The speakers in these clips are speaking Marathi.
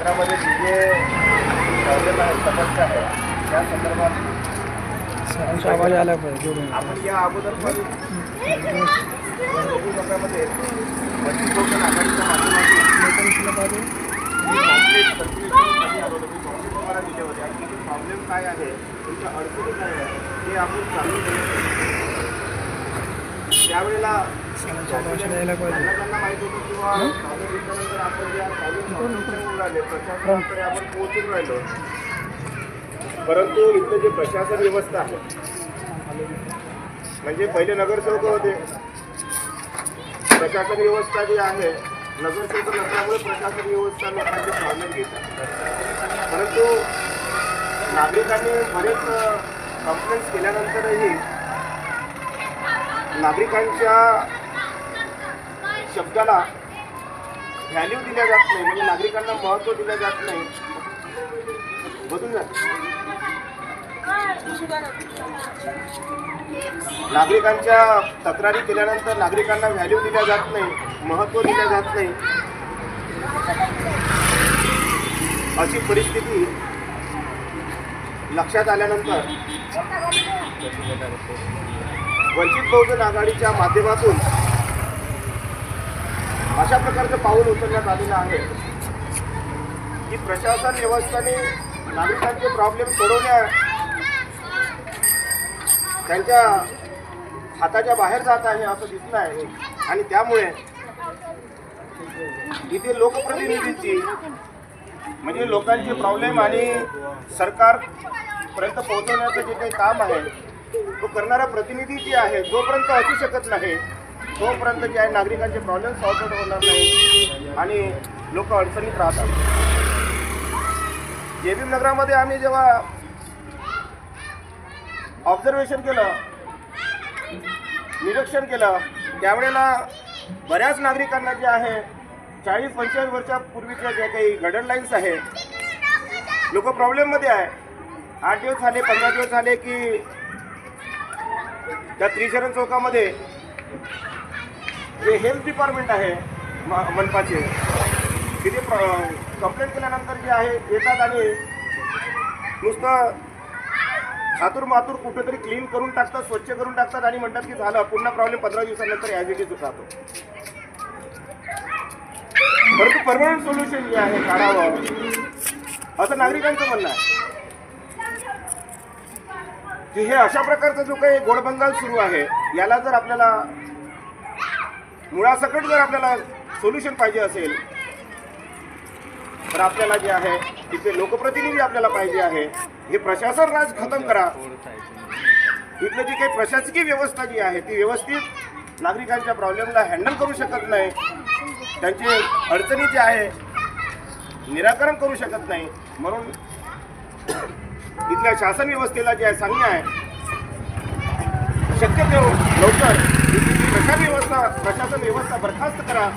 मध्ये जे प्रॉब्लेम आहे समस्या आहे त्या संदर्भात सरांचा आवाज आला पाहिजे. आपण या अगोदर पण लोकांमध्ये वंचित बहुजन आघाडीच्या माध्यमातून तुम्हाला दिले होते आणि तुमचे प्रॉब्लेम काय आहे, तुमच्या अडचणी काय आहे हे आपण जाणून घेऊ. त्यावेळेला त्यांना माहिती होतं किंवा प्रॉब्लेम आपण ज्या प्रॉब्लेम राहिले प्रशासनाकडे आपण पोहोचून राहिलो, परंतु इथलं जे प्रशासन व्यवस्था आहे म्हणजे पहिले नगरसेवक होते, प्रशासन व्यवस्था जी आहे नगरसेवक नसल्यामुळे प्रशासन व्यवस्था लोकांचे प्रॉब्लेम घेतात. परंतु नागरिकांनी बरेच कंप्लेंट्स केल्यानंतरही नागरिकांच्या शब्दाला व्हॅल्यू दिल्या जात नाही, म्हणजे नागरिकांना महत्त्व दिलं जात नाही. बदलून जात नागरिकांच्या तक्रारी केल्यानंतर नागरिकांना व्हॅल्यू दिल्या जात नाही, महत्त्व दिल्या जात नाही. अशी परिस्थिती लक्षात आल्यानंतर वंचित बहुजन आघाडीच्या माध्यमातून अशा प्रकारचं पाऊल उचलण्यात आलेलं आहे की प्रशासन व्यवस्थेने नागरिकांचे प्रॉब्लेम सोडवण्या त्यांच्या हाताच्या बाहेर जात आहे असं दिसलं आहे. आणि त्यामुळे इथे लोकप्रतिनिधींची म्हणजे लोकांचे प्रॉब्लेम आणि सरकारपर्यंत पोहोचवण्याचं जे काही काम आहे तो करणारा प्रतिनिधी जे आहे जोपर्यंत असू शकत नाही तोपर्यंत जे आहे नागरिकांचे प्रॉब्लेम सॉल्व्ह होणार नाही आणि लोक अडचणीत राहतात. जेबी नगरामध्ये आम्ही जेव्हा ऑब्झर्वेशन केलं, निरीक्षण केलं, त्यावेळेला बऱ्याच नागरिकांना जे आहे 40-45 वर्षापूर्वीच्या ज्या काही गाईडलाईन्स आहे लोक प्रॉब्लेममध्ये आहे. 8 दिवस झाले, 15 दिवस झाले की त्या त्रिशरण चौकामध्ये जे हेल्थ डिपार्टमेंट आहे मनपाचे तिथे कंप्लेंट केल्यानंतर जे आहे येतात आणि नुसतं हातूर मातूर कुठेतरी क्लीन करून टाकतात, स्वच्छ करून टाकतात आणि म्हणतात की झालं, पुन्हा प्रॉब्लेम 15 दिवसानंतर ॲज इट इज राहतो. परंतु परमनंट सोल्युशन जे आहे काढावं असं नागरिकांचं म्हणणं आहे. की हे अशा प्रकारचा जो काही गोडबंगाल सुरू आहे याला जर आपल्याला मुळासकट जर आपल्याला सोल्युशन पाहिजे असेल तर आपल्याला जे आहे तिथे लोकप्रतिनिधी आपल्याला पाहिजे आहे. हे प्रशासन राज खतम करा. इथलं जी काही प्रशासकीय व्यवस्था जी आहे ती व्यवस्थित नागरिकांच्या प्रॉब्लेमला हँडल करू शकत नाही, त्यांचे अडचणी जे आहे निराकरण करू शकत नाही. म्हणून इथल्या शासन व्यवस्थेला जे आहे सांगणे आहे शक्यतो लवकर प्रशासन व्यवस्था बरखास्त करा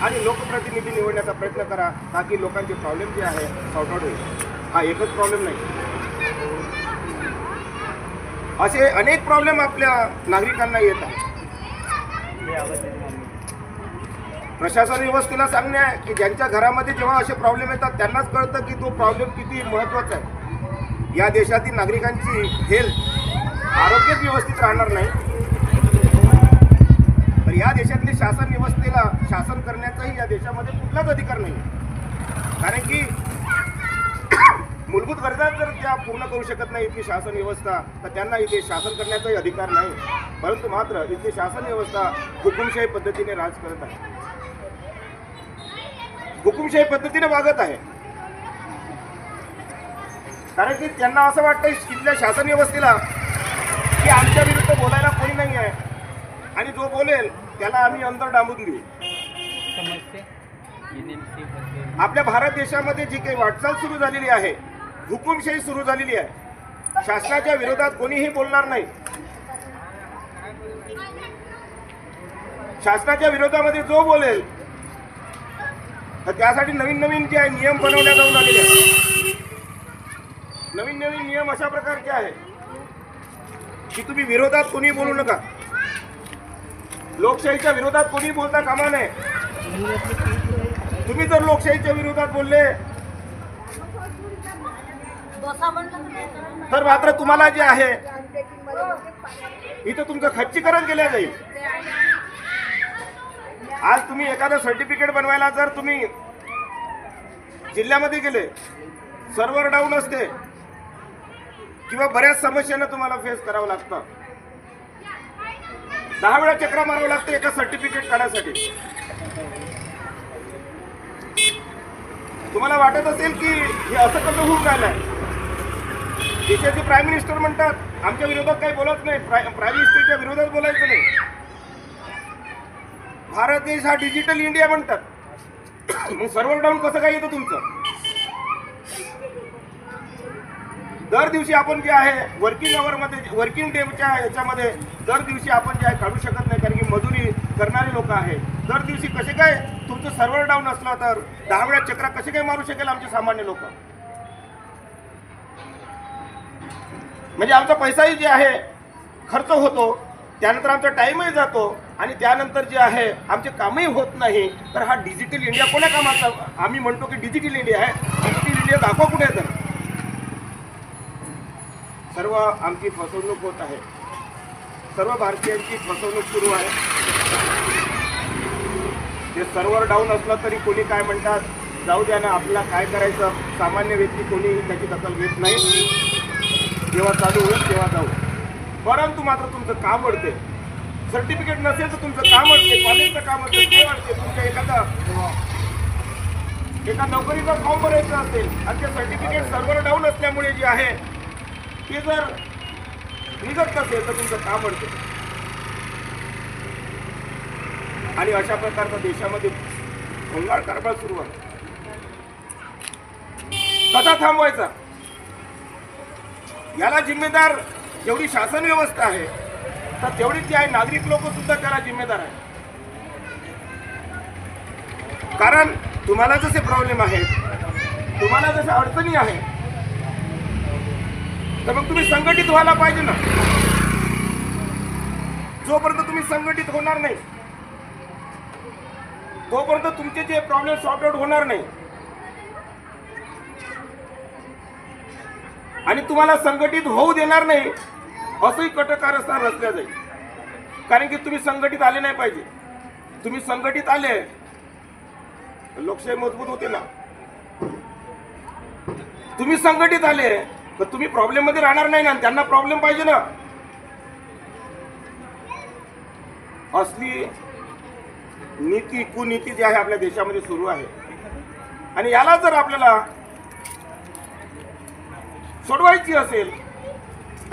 आणि लोकप्रतिनिधी निवडण्याचा प्रयत्न करा ताकी लोकांचे प्रॉब्लेम जे आहे सॉर्ट आउट होईल. हा एकच प्रॉब्लेम नाही, असे अनेक प्रॉब्लेम आपल्या नागरिकांना येत आहेत. प्रशासन व्यवस्थेला सांगणे आहे की ज्यांच्या घरामध्ये जेव्हा असे प्रॉब्लेम येतात त्यांनाच कळतं की तो प्रॉब्लेम किती महत्त्वाचा आहे. या देशातील नागरिकांची हेल्थ आरोग्यच व्यवस्थित राहणार नाही तर या देशातली शासन व्यवस्थेला शासन करण्याचाही या देशामध्ये कुठलाच अधिकार नाही. कारण की मूलभूत गरजा जर त्या पूर्ण करू शकत नाही इथली शासन व्यवस्था तर त्यांना इथे शासन करण्याचाही अधिकार नाही. परंतु मात्र इथली शासन व्यवस्था हुकुमशाही पद्धतीने राज करत आहे, हुकुमशाही पद्धतीने वागत आहे. कारण की त्यांना असं वाटतं इथल्या शासन व्यवस्थेला की आमच्या विरुद्ध बोलायला कोणी नाही आहे आणि जो बोलेल त्याला आम्ही अंतर डांबून देऊ. आपल्या भारत देशामध्ये जी काही वाटचाल सुरू झालेली आहे, हुकुमशाही सुरू झालेली आहे. शासनाच्या विरोधात कोणीही बोलणार नाही. शासनाच्या विरोधामध्ये जो बोलेल तर त्यासाठी नवीन नवीन जे आहे नियम बनवण्यात जाऊन आलेले आहेत. नवीन नवीन नियम अशा प्रकारचे आहे की तुम्ही विरोधात कोणी बोलू नका, लोकशाहीच्या विरोधात कोणी बोलता कामा नये. तुम्ही जर लोकशाहीच्या विरोधात बोलले तर मात्र तुम्हाला जे आहे इथं तुमचं खच्चीकरण केलं जाईल. आज तुम्ही एखादं सर्टिफिकेट बनवायला जर तुम्ही जिल्ह्यामध्ये गेले, सर्व्हर डाऊन असते किंवा बऱ्याच समस्यांना तुम्हाला फेस करावं लागतं. 10 वेळा चक्रा मारावं लागतं एका सर्टिफिकेट काढण्यासाठी. तुम्हाला वाटत असेल की हे असं कसं होऊन राहिलंय. देशाचे प्राईम मिनिस्टर म्हणतात आमच्या विरोधात काही बोलत नाही, प्राईम मिनिस्टरच्या विरोधात बोलायचं नाही. भारत देश हा डिजिटल इंडिया म्हणतात. मग सर्व्हर डाऊन कसं काय येतं तुमचं? दर दिवशी आपण जे आहे वर्किंग आवरमध्ये, वर्किंग डेच्या याच्यामध्ये दर दिवशी आपण जे आहे काढू शकत नाही, कारण की मजुरी करणारे लोक आहे. दर दिवशी कसे काय तुमचं सर्व्हर डाऊन असलं तर 10 वेळा चक्रा कसे काय मारू शकेल आमचे सामान्य लोक? म्हणजे आमचा पैसाही जे आहे खर्च होतो, त्यानंतर आमचा टाईमही जातो आणि त्यानंतर जे आहे आमचे कामही होत नाही. तर हा डिजिटल इंडिया कोण्या कामाचा? आम्ही म्हणतो की डिजिटल इंडिया आहे. डिजिटल इंडिया दाखवा कुठे तर. सर्व आमची फसवणूक होत आहे, सर्व भारतीयांची फसवणूक सुरू आहे. ते सर्व्हर डाऊन असलं तरी कोणी काय म्हणतात, जाऊ द्या ना, आपल्याला काय करायचं. सामान्य व्यक्ती कोणी त्याची दखल घेत नाही. जेव्हा चालू होईल तेव्हा जाऊ. परंतु मात्र तुमचं काम अडते. सर्टिफिकेट नसेल तर तुमचं काम अडते, कॉलेजचं काम अडते, ते अडते. तुमच्या एका नोकरीचा फॉर्म भरायचं असेल आणि ते सर्टिफिकेट सर्व्हर डाऊन असल्यामुळे जे आहे ते जर निघत नसेल तर तुमचं काम अडते. आणि अशा प्रकारचा देशामध्ये भोंगाळ कारभार सुरू आहे. कसा थांबवायचा? याला जिम्मेदार जेवढी शासन व्यवस्था आहे तर तेवढीच जी आहे नागरिक लोक सुद्धा त्याला जिम्मेदार आहे. कारण तुम्हाला जसे प्रॉब्लेम आहेत, तुम्हाला जशा अडचणी आहेत, तर मग तुम्ही संघटित व्हायला पाहिजे ना. जोपर्यंत तुम्ही संघटित होणार नाही तोपर्यंत तुमचे जे प्रॉब्लेम सॉर्ट आउट होणार नाही. आणि तुम्हाला संघटित होऊ देणार नाही असंही कटकारस्थान रचल्या जाईल. कारण की तुम्ही संघटित आले नाही पाहिजे. तुम्ही संघटित आले लोकशाही मजबूत होते ना. तुम्ही संघटित आले तर तुम्ही प्रॉब्लेम मध्ये राहणार नाही ना, त्यांना प्रॉब्लेम पाहिजे ना. असली नीती कुनीती जी आहे आपल्या देशामध्ये सुरू आहे आणि याला जर आपल्याला सोडवायची असेल,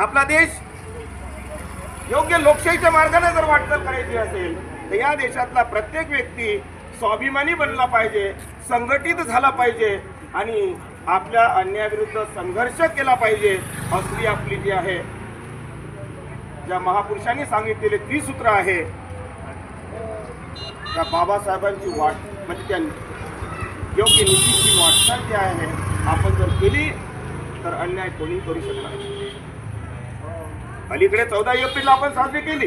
आपला देश योग्य लोकशाहीच्या मार्गाने जर वाटचाल करायची असेल तर या देशातला प्रत्येक व्यक्ती स्वाभिमानी बनला पाहिजे, संघटित झाला पाहिजे आणि आपल्या अन्यायाविरुद्ध संघर्ष केला पाहिजे. असली आपली जी आहे, ज्या महापुरुषांनी सांगितलेले त्रिसूत्र आहे, त्या बाबासाहेबांची वाट म्हणजे त्या योग्य नीतीची वाटचाल जी आहे आपण जर केली तर अन्याय कोणी करू शकणार नाही. अलीकडे 14 एप्रिल आपण साजरी केली.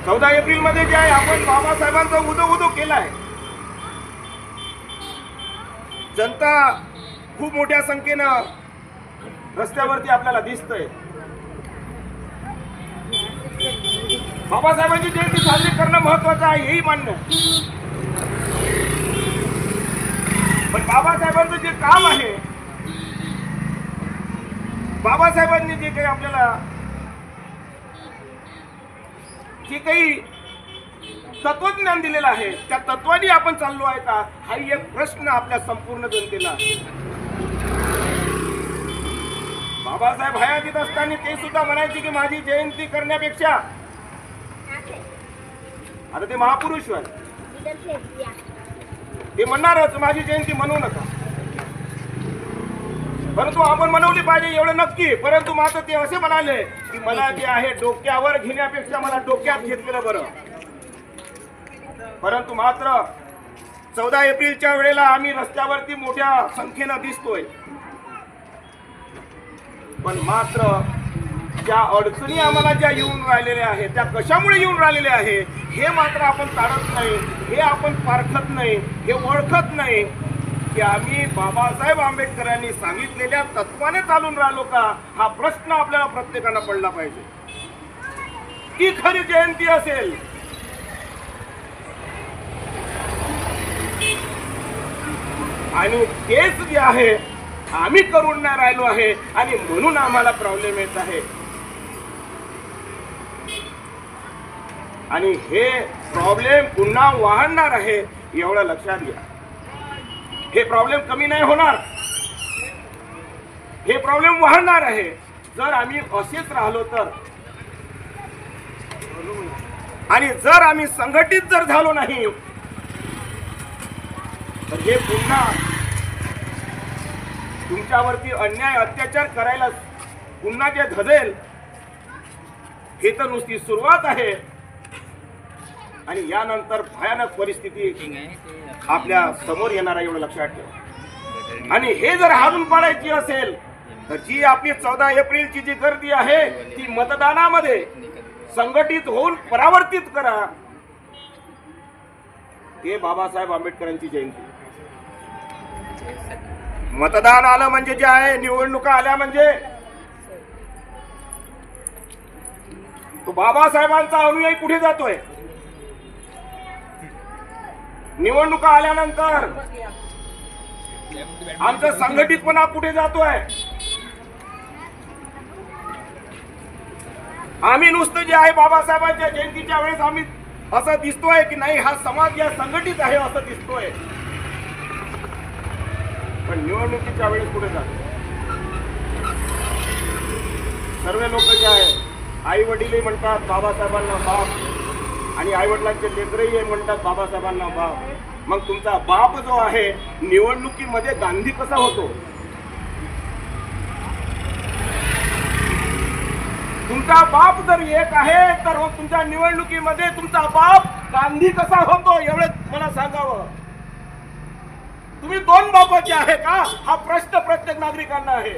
14 एप्रिल मध्ये जे आहे आपण बाबासाहेबांचा उदो केलाय. जनता खूप मोठ्या संख्येनं रस्त्यावरती आपल्याला दिसतंय. बाबासाहेबांची जयंती साजरी करणं महत्वाचं आहे, हेही मान्य. पण बाबासाहेबांचं जे काम आहे, बाबासाहेबांनी जे काही आपल्याला जे काही तत्वज्ञान दिलेलं आहे त्या तत्वानी आपण चाललो आहे का, हा एक प्रश्न आपल्या संपूर्ण जनतेला आहे. बाबासाहेब हयातीत असताना ते सुद्धा म्हणायचे की माझी जयंती करण्यापेक्षा, आता ते महापुरुष आहे, ते म्हणणारच माझी जयंती मनवू नका, परंतु आपण मनवली पाहिजे एवढं नक्की. परंतु मात्र ते असे म्हणाले की मला जे आहे डोक्यावर घेण्यापेक्षा मला डोक्यात घेतलेलं बरं. परंतु मात्र 14 एप्रिलच्या वेळेला आम्ही रस्त्यावरती मोठ्या संख्येनं दिसतोय, पण मात्र ज्या अडचणी आम्हाला ज्या येऊन राहिलेल्या आहेत त्या कशामुळे येऊन राहिलेल्या आहे हे मात्र आपण टाळत नाही, हे आपण पारखत नाही, हे ओळखत नाही की आम्ही बाबासाहेब आंबेडकरांनी सांगितलेल्या तत्वाने चालून राहिलो का, हा प्रश्न आपल्याला प्रत्येकाला पडला पाहिजे. ती खरी जयंती असेल आणि तेच जे आहे आम्ही करून नाही राहिलो आहे आणि म्हणून आम्हाला प्रॉब्लेम येत आहे. आणि हे प्रॉब्लेम पुन्हा वाढणार आहे एवढं लक्षात घ्या. हे प्रॉब्लेम कमी नाही होणार, हे प्रॉब्लेम वाढणार आहे जर आम्ही असेच राहिलो तर. आणि जर आम्ही संघटित जर झालो नाही तर हे पुन्हा तुमच्यावरती अन्याय अत्याचार करायला पुन्हा जे धजेल हे तर नुसती सुरुवात आहे. आणि यानंतर भयानक परिस्थिती आपल्या समोर येणार आहे एवढं लक्षात ठेवा. आणि हे जर हारून पाडायची असेल तर जी आपली 14 एप्रिलची जी गर्दी आहे ती मतदानामध्ये संघटित होऊन परावर्तित करा. हे बाबासाहेब आंबेडकरांची जयंती. मतदान आलं म्हणजे जे आहे, निवडणुका आल्या म्हणजे तो बाबासाहेबांचा अनुयायी कुठे जातोय. निवडणुका आल्यानंतर आमचा संघटितपणा कुठे जातोय. आम्ही नुसतं जे आहे बाबासाहेबांच्या जयंतीच्या वेळेस आम्ही असं दिसतोय की नाही हा समाज या संघटित आहे असं दिसतोय, पण निवडणुकीच्या वेळेस कुठे जातो. सर्व लोक जे आहे आई वडीलही म्हणतात बाबासाहेबांना बाप आणि आई वडिलांचे लेकरही म्हणतात बाबासाहेबांना बाप. मग तुमचा बाप जो आहे निवडणुकीमध्ये गांधी कसा होतो. तुमचा बाप जर एक आहे तर तुमच्या निवडणुकीमध्ये तुमचा बाप गांधी कसा होतो एवढं मला सांगावं. तुम्ही दोन बापाचे आहे का हा प्रश्न प्रत्येक नागरिकांना आहे.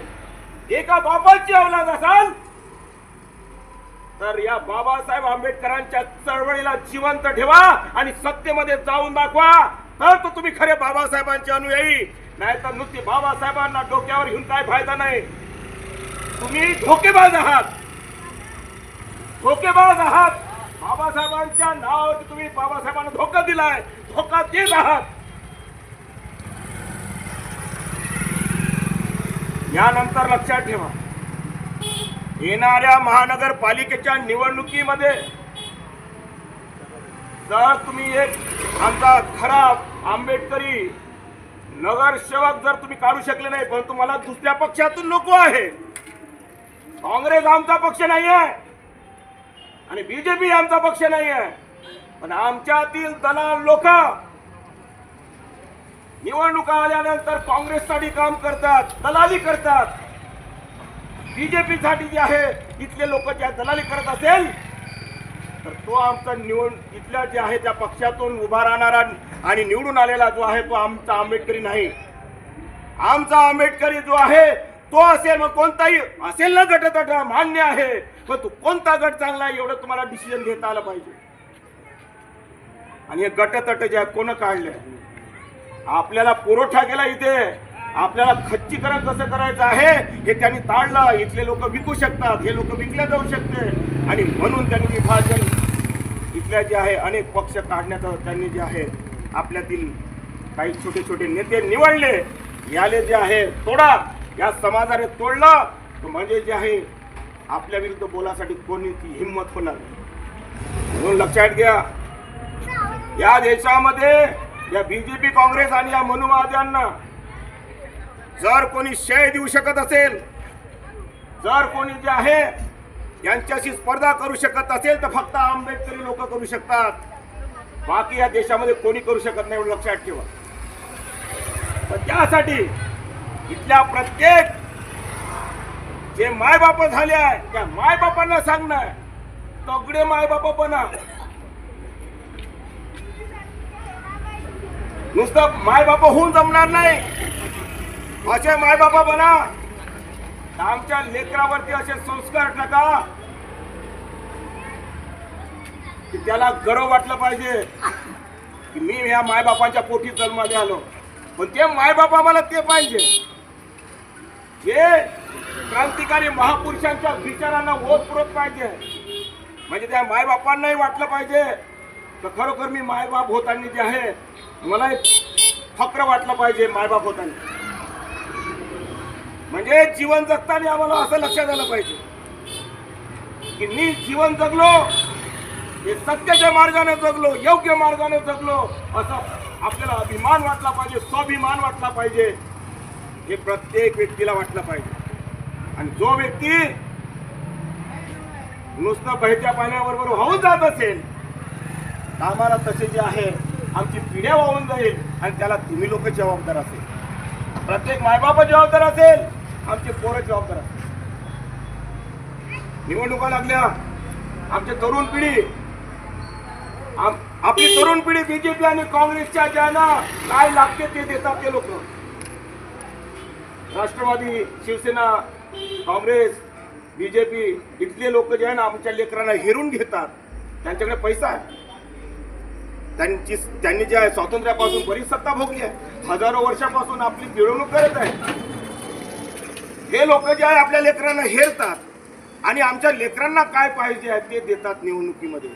एका बापाची औलाद असाल तर या बाबासाहेब आंबेडकरांच्या चळवळीला जिवंत ठेवा आणि सत्तेमध्ये जाऊन दाखवा, तर तो तुम्ही खरे बाबासाहेबांचे अनुयायी. नाही तर नुसती बाबासाहेबांना डोक्यावर घेऊन काय फायदा नाही. तुम्ही धोकेबाज आहात, धोकेबाज आहात. बाबासाहेबांच्या नावावरती तुम्ही बाबासाहेबांना धोका दिलाय, धोका देत आहात. यानंतर लक्षात ठेवा येणाऱ्या महानगरपालिकेच्या निवडणुकीमध्ये जर तुम्ही एक आमचा खरा आंबेडकरी नगरसेवक जर तुम्ही काढू शकले नाही, पण तुम्हाला दुसऱ्या पक्षातून नको आहे. काँग्रेस आमचा पक्ष नाही आहे आणि बीजेपी आमचा पक्ष नाही आहे, पण आमच्यातील दलाल लोक निवडणुका आल्यानंतर काँग्रेससाठी काम करतात, दलाली करतात. बीजेपी साठी जे आहे इथले लोक ज्या दलाली करत असेल तर तो आमचा इथल्या जे आहे त्या पक्षातून उभा राहणारा आणि निवडून आलेला जो आहे तो आमचा आंबेडकरी नाही. आमचा आंबेडकरी जो आहे तो असेल, मग कोणताही असेल ना गटतट मान्य आहे, पण तो कोणता गट चांगला आहे एवढं तुम्हाला डिसिजन घेता आलं पाहिजे. आणि हे गटतट जे कोण काढले आपल्याला पुरवठा केला, इथे आपल्याला खच्चीकरण कसं करायचं आहे हे त्यांनी टाळलं. इथले लोक विकू शकतात, हे लोक विकले जाऊ शकते आणि म्हणून त्यांनी विभाजन इथल्या जे आहे अनेक पक्ष काढण्याचं त्यांनी जे आहे आपल्यातील काही छोटे छोटे नेते निवडले. याले जे आहे तोडा, या समाजाने तोडलं तर म्हणजे जे आहे आपल्या विरुद्ध बोलासाठी कोणीची हिंमत होणार. म्हणून लक्षात घ्या या देशामध्ये या बीजेपी काँग्रेस आणि या मनुवाद्यांना जर कोणी श्रेय देऊ शकत असेल, जर कोणी जे आहे यांच्याशी स्पर्धा करू शकत असेल तर फक्त आंबेडकरी लोक करू शकतात, बाकी या देशामध्ये कोणी करू शकत नाही एवढं लक्षात ठेवा. पण त्यासाठी इथल्या प्रत्येक जे मायबाप झाले आहे त्या मायबापांना सांगणं तगडे मायबाप बना. नुसतं मायबाप होऊन जमणार नाही, असे मायबाप बना आमच्या लेकरावरती असे संस्कार टाका की त्याला गर्व वाटलं पाहिजे की मी ह्या मायबापांच्या पोटी जन्माला आलो. पण ते मायबापा मला ते पाहिजे, हे क्रांतिकारी महापुरुषांच्या विचारांना ओतप्रोत पाहिजे. म्हणजे त्या मायबापांनाही वाटलं पाहिजे तर खरोखर मी मायबाप होताना जे आहे मला फक्र वाटलं पाहिजे मायबाप होताना. म्हणजे जीवन जगताना आम्हाला असं लक्षात आलं पाहिजे की मी जीवन जगलो हे सत्याच्या मार्गाने जगलो, योग्य मार्गाने जगलो, असं आपल्याला अभिमान वाटला पाहिजे, स्वाभिमान वाटला पाहिजे. हे प्रत्येक व्यक्तीला वाटलं पाहिजे. आणि जो व्यक्ती नुसतं बहत्या पाण्याबरोबर वाहून जात असेल तर आम्हाला तसे जे आहे आमची पिढ्या वाहून जाईल आणि त्याला तुम्ही लोक जबाबदार असेल. प्रत्येक मायबाप जबाबदार असेल, आमचे पोरं जबाबदार असेल. निवडणुका लागल्या, आमची तरुण पिढी आपली तरुण पिढी बीजेपी आणि काँग्रेसच्या ज्यांना काय लागते ते देतात ते लोक. राष्ट्रवादी, शिवसेना, काँग्रेस, बीजेपी इथले लोक जे आहे ना आमच्या लेकरांना हेरून घेतात. त्यांच्याकडे पैसा आहे, त्यांनी जे आहे स्वातंत्र्यापासून बरीच सत्ता भोगली आहे, हजारो वर्षापासून आपली मिळवणूक करत आहे. हे लोक जे आहे आपल्या लेकरांना हेरतात आणि आमच्या लेकरांना काय पाहिजे आहे ते देतात निवडणुकीमध्ये.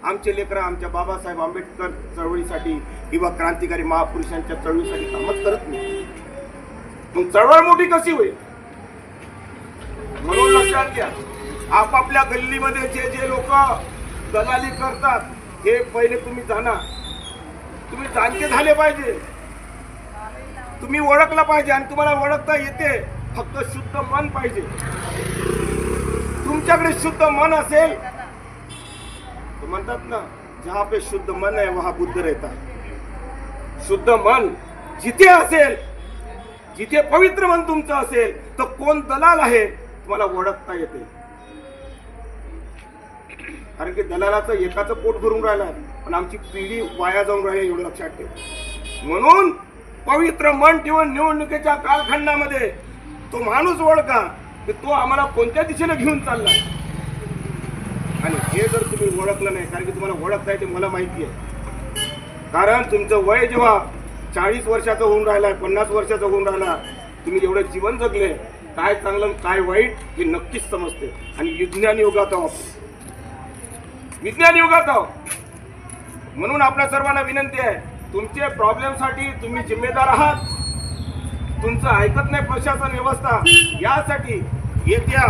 आमचे लेकरं आमच्या बाबासाहेब आंबेडकर चळवळीसाठी किंवा क्रांतिकारी महापुरुषांच्या चळवळीसाठी कामच करत नाही. मग चळवळ मोठी कशी होईल? म्हणून लक्षात घ्या, आपापल्या गल्लीमध्ये जे जे लोक दलाली करतात हे पहिले तुम्ही जाणा, तुम्ही जाणते झाले पाहिजे, तुम्ही ओळखलं पाहिजे. आणि तुम्हाला ओळखता येते, फक्त शुद्ध मन पाहिजे. तुमच्याकडे शुद्ध मन असेल तर म्हणतात ना, जहां पे शुद्ध मन आहे वहां बुद्ध रहता. शुद्ध मन जिथे असेल, जिथे पवित्र मन तुमचं असेल तर कोण दलाल आहे तुम्हाला ओळखता येते. कारण की दलालाचं एकाचं पोट भरून राहिलं पण आमची पिढी वाया जाऊन राहिली, एवढं लक्षात ठेव. म्हणून पवित्र मन ठेवून निवडणुकीच्या कालखंडामध्ये तो माणूस ओळखा की तो आम्हाला कोणत्या दिशेने घेऊन चालला. आणि हे जर तुम्ही ओळखलं नाही, कारण की तुम्हाला ओळखता येते मला माहिती आहे. कारण तुमचं वय जेव्हा 40 वर्षाचं होऊन राहिला, 50 वर्षाचं होऊन राहिला, तुम्ही जेवढं जीवन जगले, काय चांगलं काय वाईट हे नक्कीच समजते. आणि विज्ञान युगात आहोत, विज्ञान युगात आहोत. म्हणून आपल्या सर्वांना विनंती आहे, तुमचे प्रॉब्लेमसाठी तुम्ही जिम्मेदार आहात. तुमचं ऐकत नाही प्रशासन व्यवस्था, यासाठी येत्या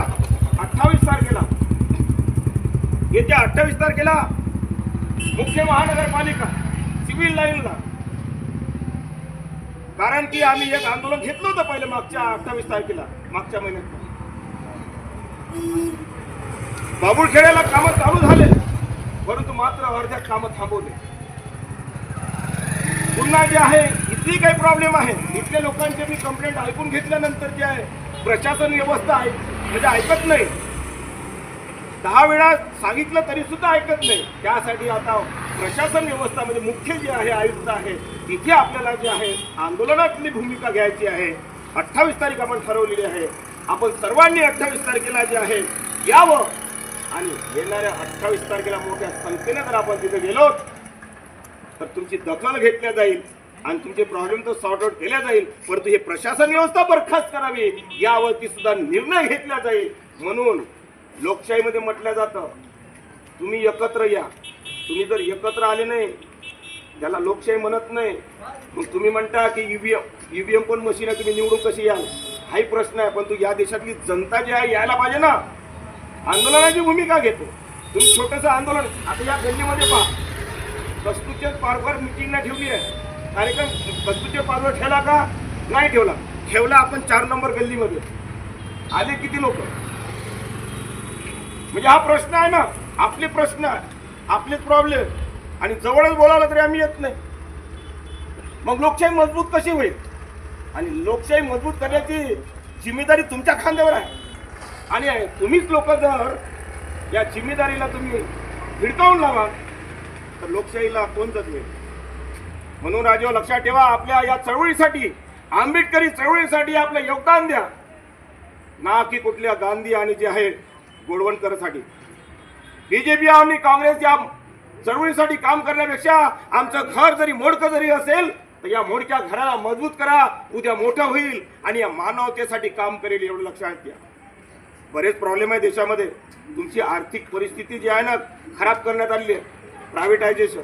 28 तारखेला मुख्य महानगरपालिका सिव्हिल लाईनला, कारण की आम्ही एक आंदोलन घेतलं होतं पहिले मागच्या 28 तारखेला, मागच्या महिन्यात. बाबुळखेड्याला कामं चालू झाले, परंतु मात्र अर्ध्या कामं थांबवले. पुन्हा जे आहे इथली काही प्रॉब्लेम आहे, इथल्या लोकांचे मी कंप्लेंट ऐकून घेतल्यानंतर जे आहे प्रशासन व्यवस्था आहे म्हणजे ऐकत नाही. 10 वेळा सांगितलं तरी सुद्धा ऐकत नाही. त्यासाठी आता प्रशासन व्यवस्था म्हणजे मुख्य जे आहे आयुक्त आहे, तिथे आपल्याला जे आहे आंदोलनातली भूमिका घ्यायची आहे. 28 तारीख आपण ठरवलेली आहे. आपण सर्वांनी 28 तारखेला जे आहे यावं आणि येणाऱ्या 28 तारखेला मोठ्या संख्येने जर आपण तिथे गेलो तर तुमची दखल घेतल्या जाईल आणि तुमचे प्रॉब्लेम तर सॉर्ट आउट केल्या जाईल. परंतु हे प्रशासन व्यवस्था बरखास्त करावी यावरती सुद्धा निर्णय घेतला जाईल. म्हणून लोकशाहीमध्ये म्हटलं जातं तुम्ही एकत्र या. तुम्ही जर एकत्र आले नाही त्याला लोकशाही म्हणत नाही. मग तुम्ही म्हणता की ईव्हीएम पण मशीन आहे, तुम्ही निवडून कशी याल, हाही प्रश्न आहे. पण तू या देशातली जनता जी आहे यायला पाहिजे ना. आंदोलनाची भूमिका घेतो तुम्ही. छोटंसं आंदोलन आता या गल्लीमध्ये पहा, कस्तुरच्या पारवर मिटिंगला ठेवली आहे. कार्यक्रम कस्तुरच्या पारवर ठेवला का नाही ठेवला? ठेवला. आपण 4 नंबर गल्लीमध्ये आले किती लोक? म्हणजे हा प्रश्न आहे ना, आपले प्रश्न आहे, आपलेच प्रॉब्लेम. आणि जवळच बोलावलं तरी आम्ही येत नाही. मग लोकशाही मजबूत कशी होईल? आणि लोकशाही मजबूत करण्याची जिम्मेदारी तुमच्या खांद्यावर आहे. आणि तुम्हीच लोक जर या जिम्मेदारीला तुम्ही भिडकावून लावा तर लोकशाहीला कोण जगवेल? म्हणून राजेव लक्षात ठेवा, आपल्या या चळवळीसाठी, आंबेडकरी चळवळीसाठी आपलं योगदान द्या. ना की कुठल्या गांधी आणि जे आहे गोडवणकरसाठी. बीजेपी आणि काँग्रेस या चळवळीसाठी काम करण्यापेक्षा आमचं घर जरी मोडकं जरी असेल तर या मोडक्या घराला मजबूत करा, उद्या मोठं होईल आणि या मानवतेसाठी काम करेल, एवढं लक्षात घ्या. बरेच प्रॉब्लेम आहे देशामध्ये. तुमची आर्थिक परिस्थिती जी आहे ना खराब करण्यात आलेली आहे. प्रायव्हेटायझेशन,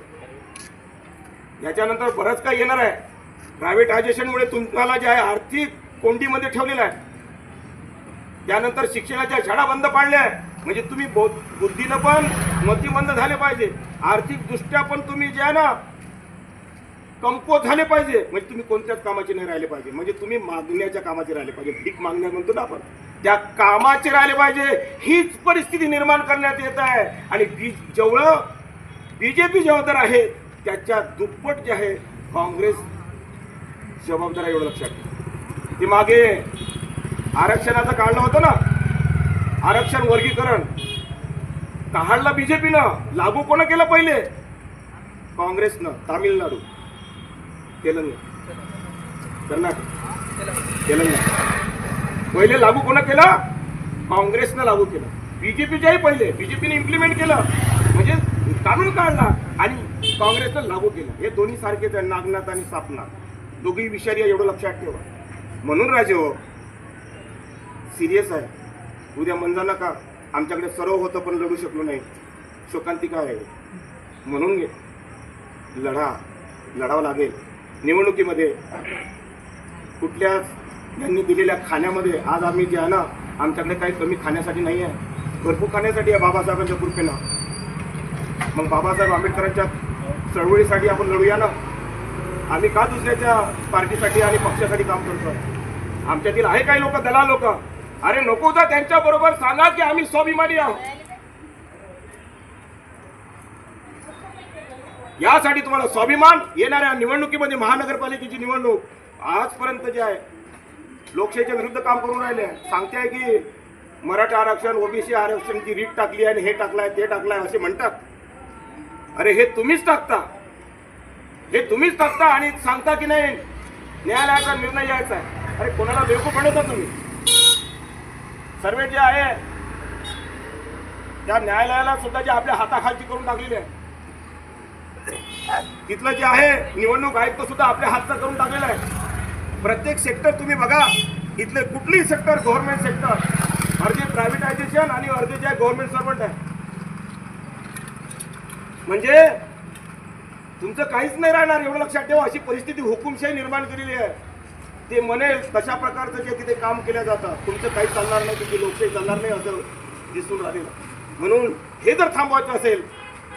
याच्यानंतर बरंच काही येणार आहे. प्रायव्हेटायझेशनमुळे तुम्हाला जे आहे आर्थिक कोंडीमध्ये ठेवलेलं आहे. त्यानंतर शिक्षणाच्या शाळा बंद पाडल्या आहे. म्हणजे तुम्ही बुद्धीनं पण मतिमंद झाले पाहिजे, आर्थिक दृष्ट्या पण तुम्ही जे आहे ना कमकुवत झाले पाहिजे. म्हणजे तुम्ही कोणत्याच कामाचे नाही राहिले पाहिजे. म्हणजे तुम्ही मागण्याच्या कामाचे राहिले पाहिजे. भीक मागण्या म्हणतो ना आपण, त्या कामाचे राहिले पाहिजे. हीच परिस्थिती निर्माण करण्यात येत आहे. आणि जेवढं बीजेपी जबाबदार आहे त्याच्या दुप्पट जे आहे काँग्रेस जबाबदार आहे, एवढं लक्षात घ्या. ते मागे आरक्षणाचं काढलं होतं ना, आरक्षण वर्गीकरण काढलं बीजेपीनं. लागू कोण केलं पहिले? काँग्रेसनं. तामिळनाडू, तेलंगणा, कर्नाटक, तेलंगणा पहिले लागू कोण केलं? काँग्रेसनं लागू केलं. बीजेपीच्याही पहिले बीजेपीने इम्प्लिमेंट केलं, म्हणजे काढून काढला आणि काँग्रेसनं लागू केलं. हे दोन्ही सारखेच आहे, नागनाथ आणि सापनाथ, दोघी विषारी आहे, एवढं लक्षात ठेवा. म्हणून राजे हो सिरियस आहे. उद्या म्हणजा नका आमच्याकडे सर्व होतं पण लढू शकलो नाही, शोकांतिका आहे. म्हणून लढावं लागेल. निवडणुकीमध्ये कुठल्या यांनी दिलेल्या खाण्यामध्ये आज आम्ही जे आहे ना आमच्याकडे काही कमी खाण्यासाठी नाही आहे, भरपूर खाण्यासाठी आहे बाबासाहेबांच्या कृपेनं. मग बाबासाहेब आंबेडकरांच्या चळवळीसाठी आपण लढूया ना. आम्ही का दुसऱ्याच्या पार्टीसाठी आणि पक्षासाठी काम करतो? आमच्यातील आहे काही लोक, दलाल लोक. अरे नको होता त्यांच्या बरोबर सांगा की आम्ही स्वाभिमानी आहोत. यासाठी तुम्हाला स्वाभिमान. येणाऱ्या निवडणुकीमध्ये महानगरपालिकेची निवडणूक आजपर्यंत जे आहे लोकशाहीच्या विरुद्ध काम करून राहिले. सांगते आहे की मराठा आरक्षण, ओबीसी आरक्षणची रीट टाकली आणि हे टाकलाय ते टाकलाय असे म्हणतात. अरे हे तुम्हीच टाकता, हे तुम्हीच टाकता आणि सांगता की नाही न्यायालयाचा निर्णय यायचा आहे. अरे कोणाला बेवकूफ बनवता तुम्ही? सर्वे जे आहे त्या न्यायालयाला सुद्धा जे आपल्या हाताखालची करून टाकलेली आहे. तिथलं जे आहे निवडणूक आयुक्त सुद्धा आपल्या हातचं करून टाकलेलं आहे. प्रत्येक सेक्टर तुम्ही बघा, इथले कुठलीही सेक्टर गव्हर्नमेंट सेक्टर, अर्धे प्रायव्हेटायझेशन आणि अर्धे जे आहे गव्हर्नमेंट सर्वंट आहे. म्हणजे तुमचं काहीच नाही राहणार, एवढं लक्षात ठेवा. अशी परिस्थिती हुकुमशाही निर्माण केलेली आहे. ते म्हणेल तशा प्रकारचं जे तिथे काम केलं जातं, तुमचं काही चालणार नाही, तुमची लोकशाही चालणार नाही असं दिसून राहिलं. म्हणून हे जर थांबवायचं असेल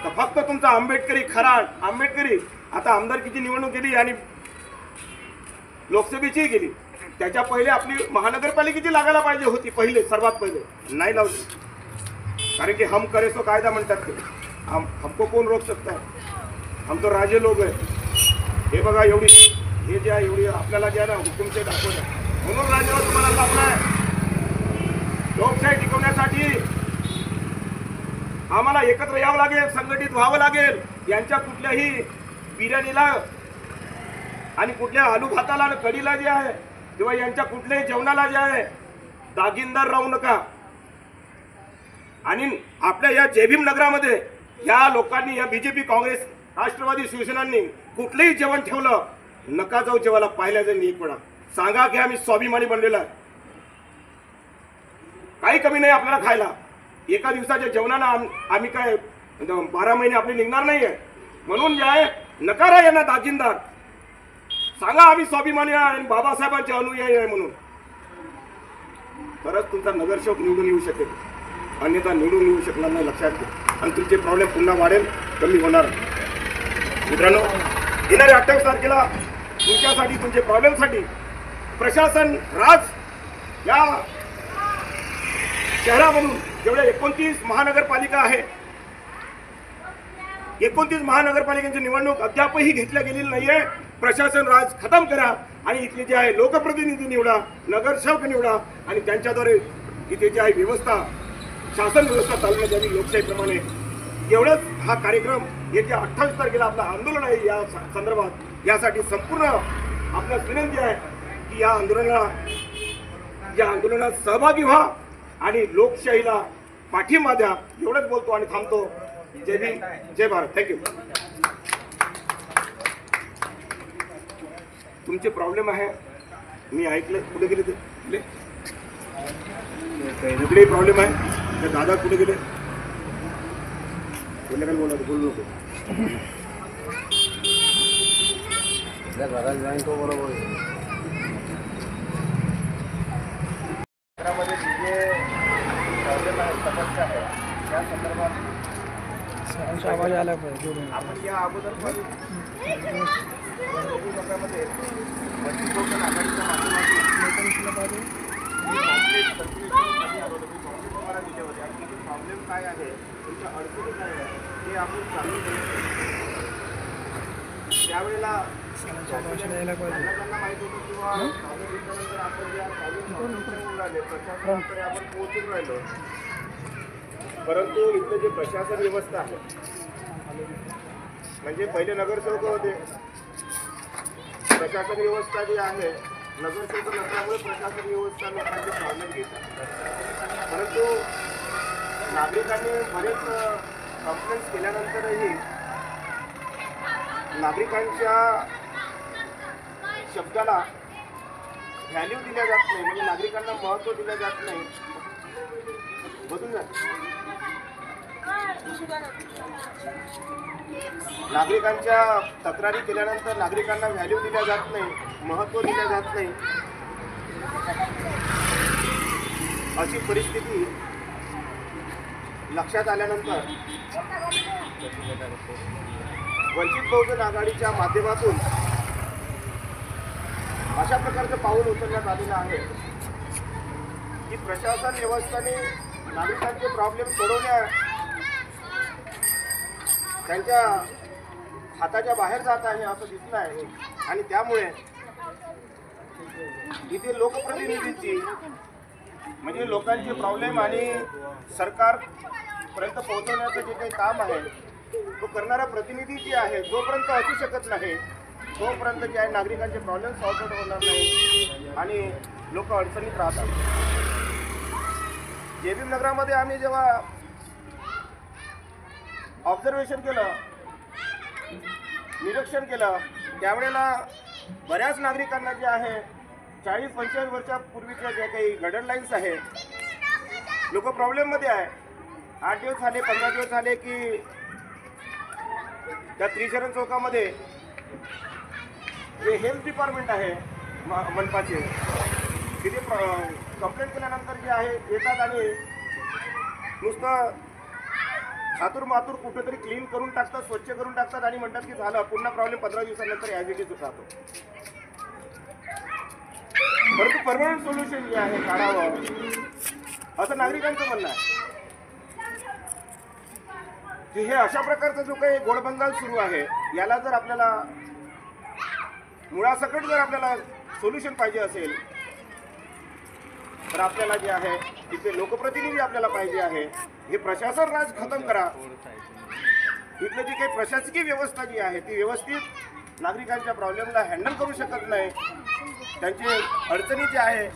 तर फक्त तुमचा आंबेडकरी खराड आंबेडकरी. आता आमदारकीची निवडणूक गेली आणि लोकसभेचीही गेली. त्याच्या पहिले आपली महानगरपालिकेची लागायला पाहिजे होती पहिले, सर्वात पहिले. नाही लावली, कारण की हम करे सो कायदा म्हणतात ते. हमको कोण रोक शकता है? हम तो राजे लोक आहे. हे बघा एवढी हे जे आहे एवढी आपल्याला जे आहे ना हुकुमशाही दाखवत आहे. म्हणून राजेवर तुम्हाला लाभला आहे. लोकशाही टिकवण्यासाठी आम्हाला एकत्र यावं लागेल, संघटित व्हावं लागेल. यांच्या कुठल्याही बिर्याणीला आणि कुठल्या आलू भाताला आणि कढीला जे आहे किंवा यांच्या कुठल्याही जेवणाला जे आहे दागिनदार राहू नका. आणि आपल्या या जयभीम नगरामध्ये या लोकांनी, या बीजेपी, काँग्रेस, राष्ट्रवादी, शिवसेनांनी कुठलंही जेवण ठेवलं नका जाऊ जेवायला. पाहिल्या जाईल एक वेळा सांगा की आम्ही स्वाभिमानी बनलेला आहे. काही कमी नाही आपल्याला खायला. एका दिवसाच्या जेवणानं आम्ही काय 12 महिने आपले निघणार नाहीये. म्हणून जे आहे नकारा यांना दागिनदार. सांगा आम्ही स्वाभिमानी आहे आणि बाबासाहेबांचे अनुयायी आहे म्हणून. तरच तुमचा नगरसेवक निवडून येऊ शकेल, अन्यथा निवडून येऊ शकणार नाही, लक्षात घ्या. आणि तुमचे प्रॉब्लेम पुन्हा वाढेल, कमी होणार. मित्रांनो, येणाऱ्या 28 तारखेला तुमच्यासाठी, तुमचे प्रॉब्लेमसाठी प्रशासन राज या शहरामधून जेवढ्या 29 महानगरपालिका आहे, 29 महानगरपालिकांची निवडणूक अद्यापही घेतल्या गेलेली नाहीये. प्रशासन राज खतम करा आणि इथले जे आहे लोकप्रतिनिधी निवडा, नगरसेवक निवडा आणि त्यांच्याद्वारे इथे जे आहे व्यवस्था, शासन व्यवस्था चालवण्यात यावी लोकशाहीप्रमाणे. एवढंच हा कार्यक्रम येत्या 28 तारखेला आपलं आंदोलन आहे. या संदर्भात यासाठी संपूर्ण आपल्यास विनंती आहे की या आंदोलनाला या आंदोलनात सहभागी व्हा आणि लोकशाहीला पाठिंबा द्या. एवढंच बोलतो आणि थांबतो. जय भीम, जय भारत. थँक्यू. तुमचे प्रॉब्लेम आहे मी ऐकलं. कुठे गेले ते इकडे प्रॉब्लेम आहे. ते दादा कुठे गेले? काय बोला बोलू नको. घरात जाईन तो बरोबर मध्ये जे प्रॉब्लेम आहे समस्या आहे त्या संदर्भात सरांचा आवाज आला पाहिजे जोडून. आपण या अगोदर पण लोकांमध्ये वंचित बहुजन आघाडीच्या माध्यमातून तुम्हाला दिले होते आणि तिथे प्रॉब्लेम काय आहे तुमच्या अडचणी काय आहे हे आपण जाणून घेऊ. त्यावेळेला सरांचा आवाज यायला पाहिजे. त्यांना माहीत होतं किंवा नंतर आपण ज्या राहिले प्रशासनाकडे आपण पोहोचून राहिलो. परंतु इथलं जे प्रशासन व्यवस्था आहे म्हणजे पहिले नगरसेवक होते. प्रशासन व्यवस्था जी आहे नगरसेवक नसल्यामुळे प्रशासन व्यवस्था लोकांची प्रॉब्लेम घेतात. परंतु नागरिकांनी बरेच कंप्लेंट्स केल्यानंतरही नागरिकांच्या शब्दाला व्हॅल्यू दिल्या जात नाही. म्हणजे नागरिकांना महत्त्व दिलं जात नाही. बदलून जात. नागरिकांच्या तक्रारी केल्यानंतर नागरिकांना व्हॅल्यू दिल्या जात नाही, महत्त्व दिल्या जात नाही. अशी परिस्थिती लक्षात आल्यानंतर वंचित बहुजन आघाडीच्या माध्यमातून अशा प्रकारचं पाऊल उचलण्यात आलेलं आहे की प्रशासन व्यवस्थेने नागरिकांचे प्रॉब्लेम सोडवण्या त्यांच्या हाताच्या बाहेर जात आहे असं दिसलं आहे. आणि त्यामुळे इथे लोकप्रतिनिधींची म्हणजे लोकांचे प्रॉब्लेम आणि सरकारपर्यंत पोहोचवण्याचं जे काही काम आहे तो करणारा प्रतिनिधी जे आहे जोपर्यंत असू शकत नाही तोपर्यंत जे आहे नागरिकांचे प्रॉब्लेम सॉल्व्ह होणार नाही आणि लोक अडचणीत राहतात. जय भीम नगरामध्ये आम्ही जेव्हा ऑब्झर्वेशन केलं, निरीक्षण केलं त्यावेळेला बऱ्याच नागरिकांना जे आहे 40-45 वर्षापूर्वीच्या ज्या काही गाईडलाईन्स आहे लोक प्रॉब्लेममध्ये आहे. 8 दिवस झाले 15 दिवस झाले की त्या त्रिशरण चौकामध्ये जे हेल्थ डिपार्टमेंट आहे मनपाचे तिथे कंप्लेंट केल्यानंतर जे आहे येतात आणि नुसतं हातूर मातूर कुठेतरी क्लीन करून टाकतात, स्वच्छ करून टाकतात आणि म्हणतात की झालं पुन्हा प्रॉब्लेम 15 दिवसानंतर ॲज इट इज राहतो. परंतु परमनंट सोल्युशन जे आहे काढावं असं नागरिकांचं म्हणणं आहे. की हे अशा प्रकारचा जो काही गोडबंगाल सुरू आहे याला जर आपल्याला मुळासकट जर आपल्याला सोल्युशन पाहिजे असेल तर आपल्याला जे आहे तिथे लोकप्रतिनिधी आपल्याला पाहिजे आहे. हे प्रशासन राज खतम करा. इथलं जी काही प्रशासकीय व्यवस्था जी आहे ती व्यवस्थित नागरिकांच्या प्रॉब्लेमला हँडल करू शकत नाही, त्यांचे अडचणी जे आहे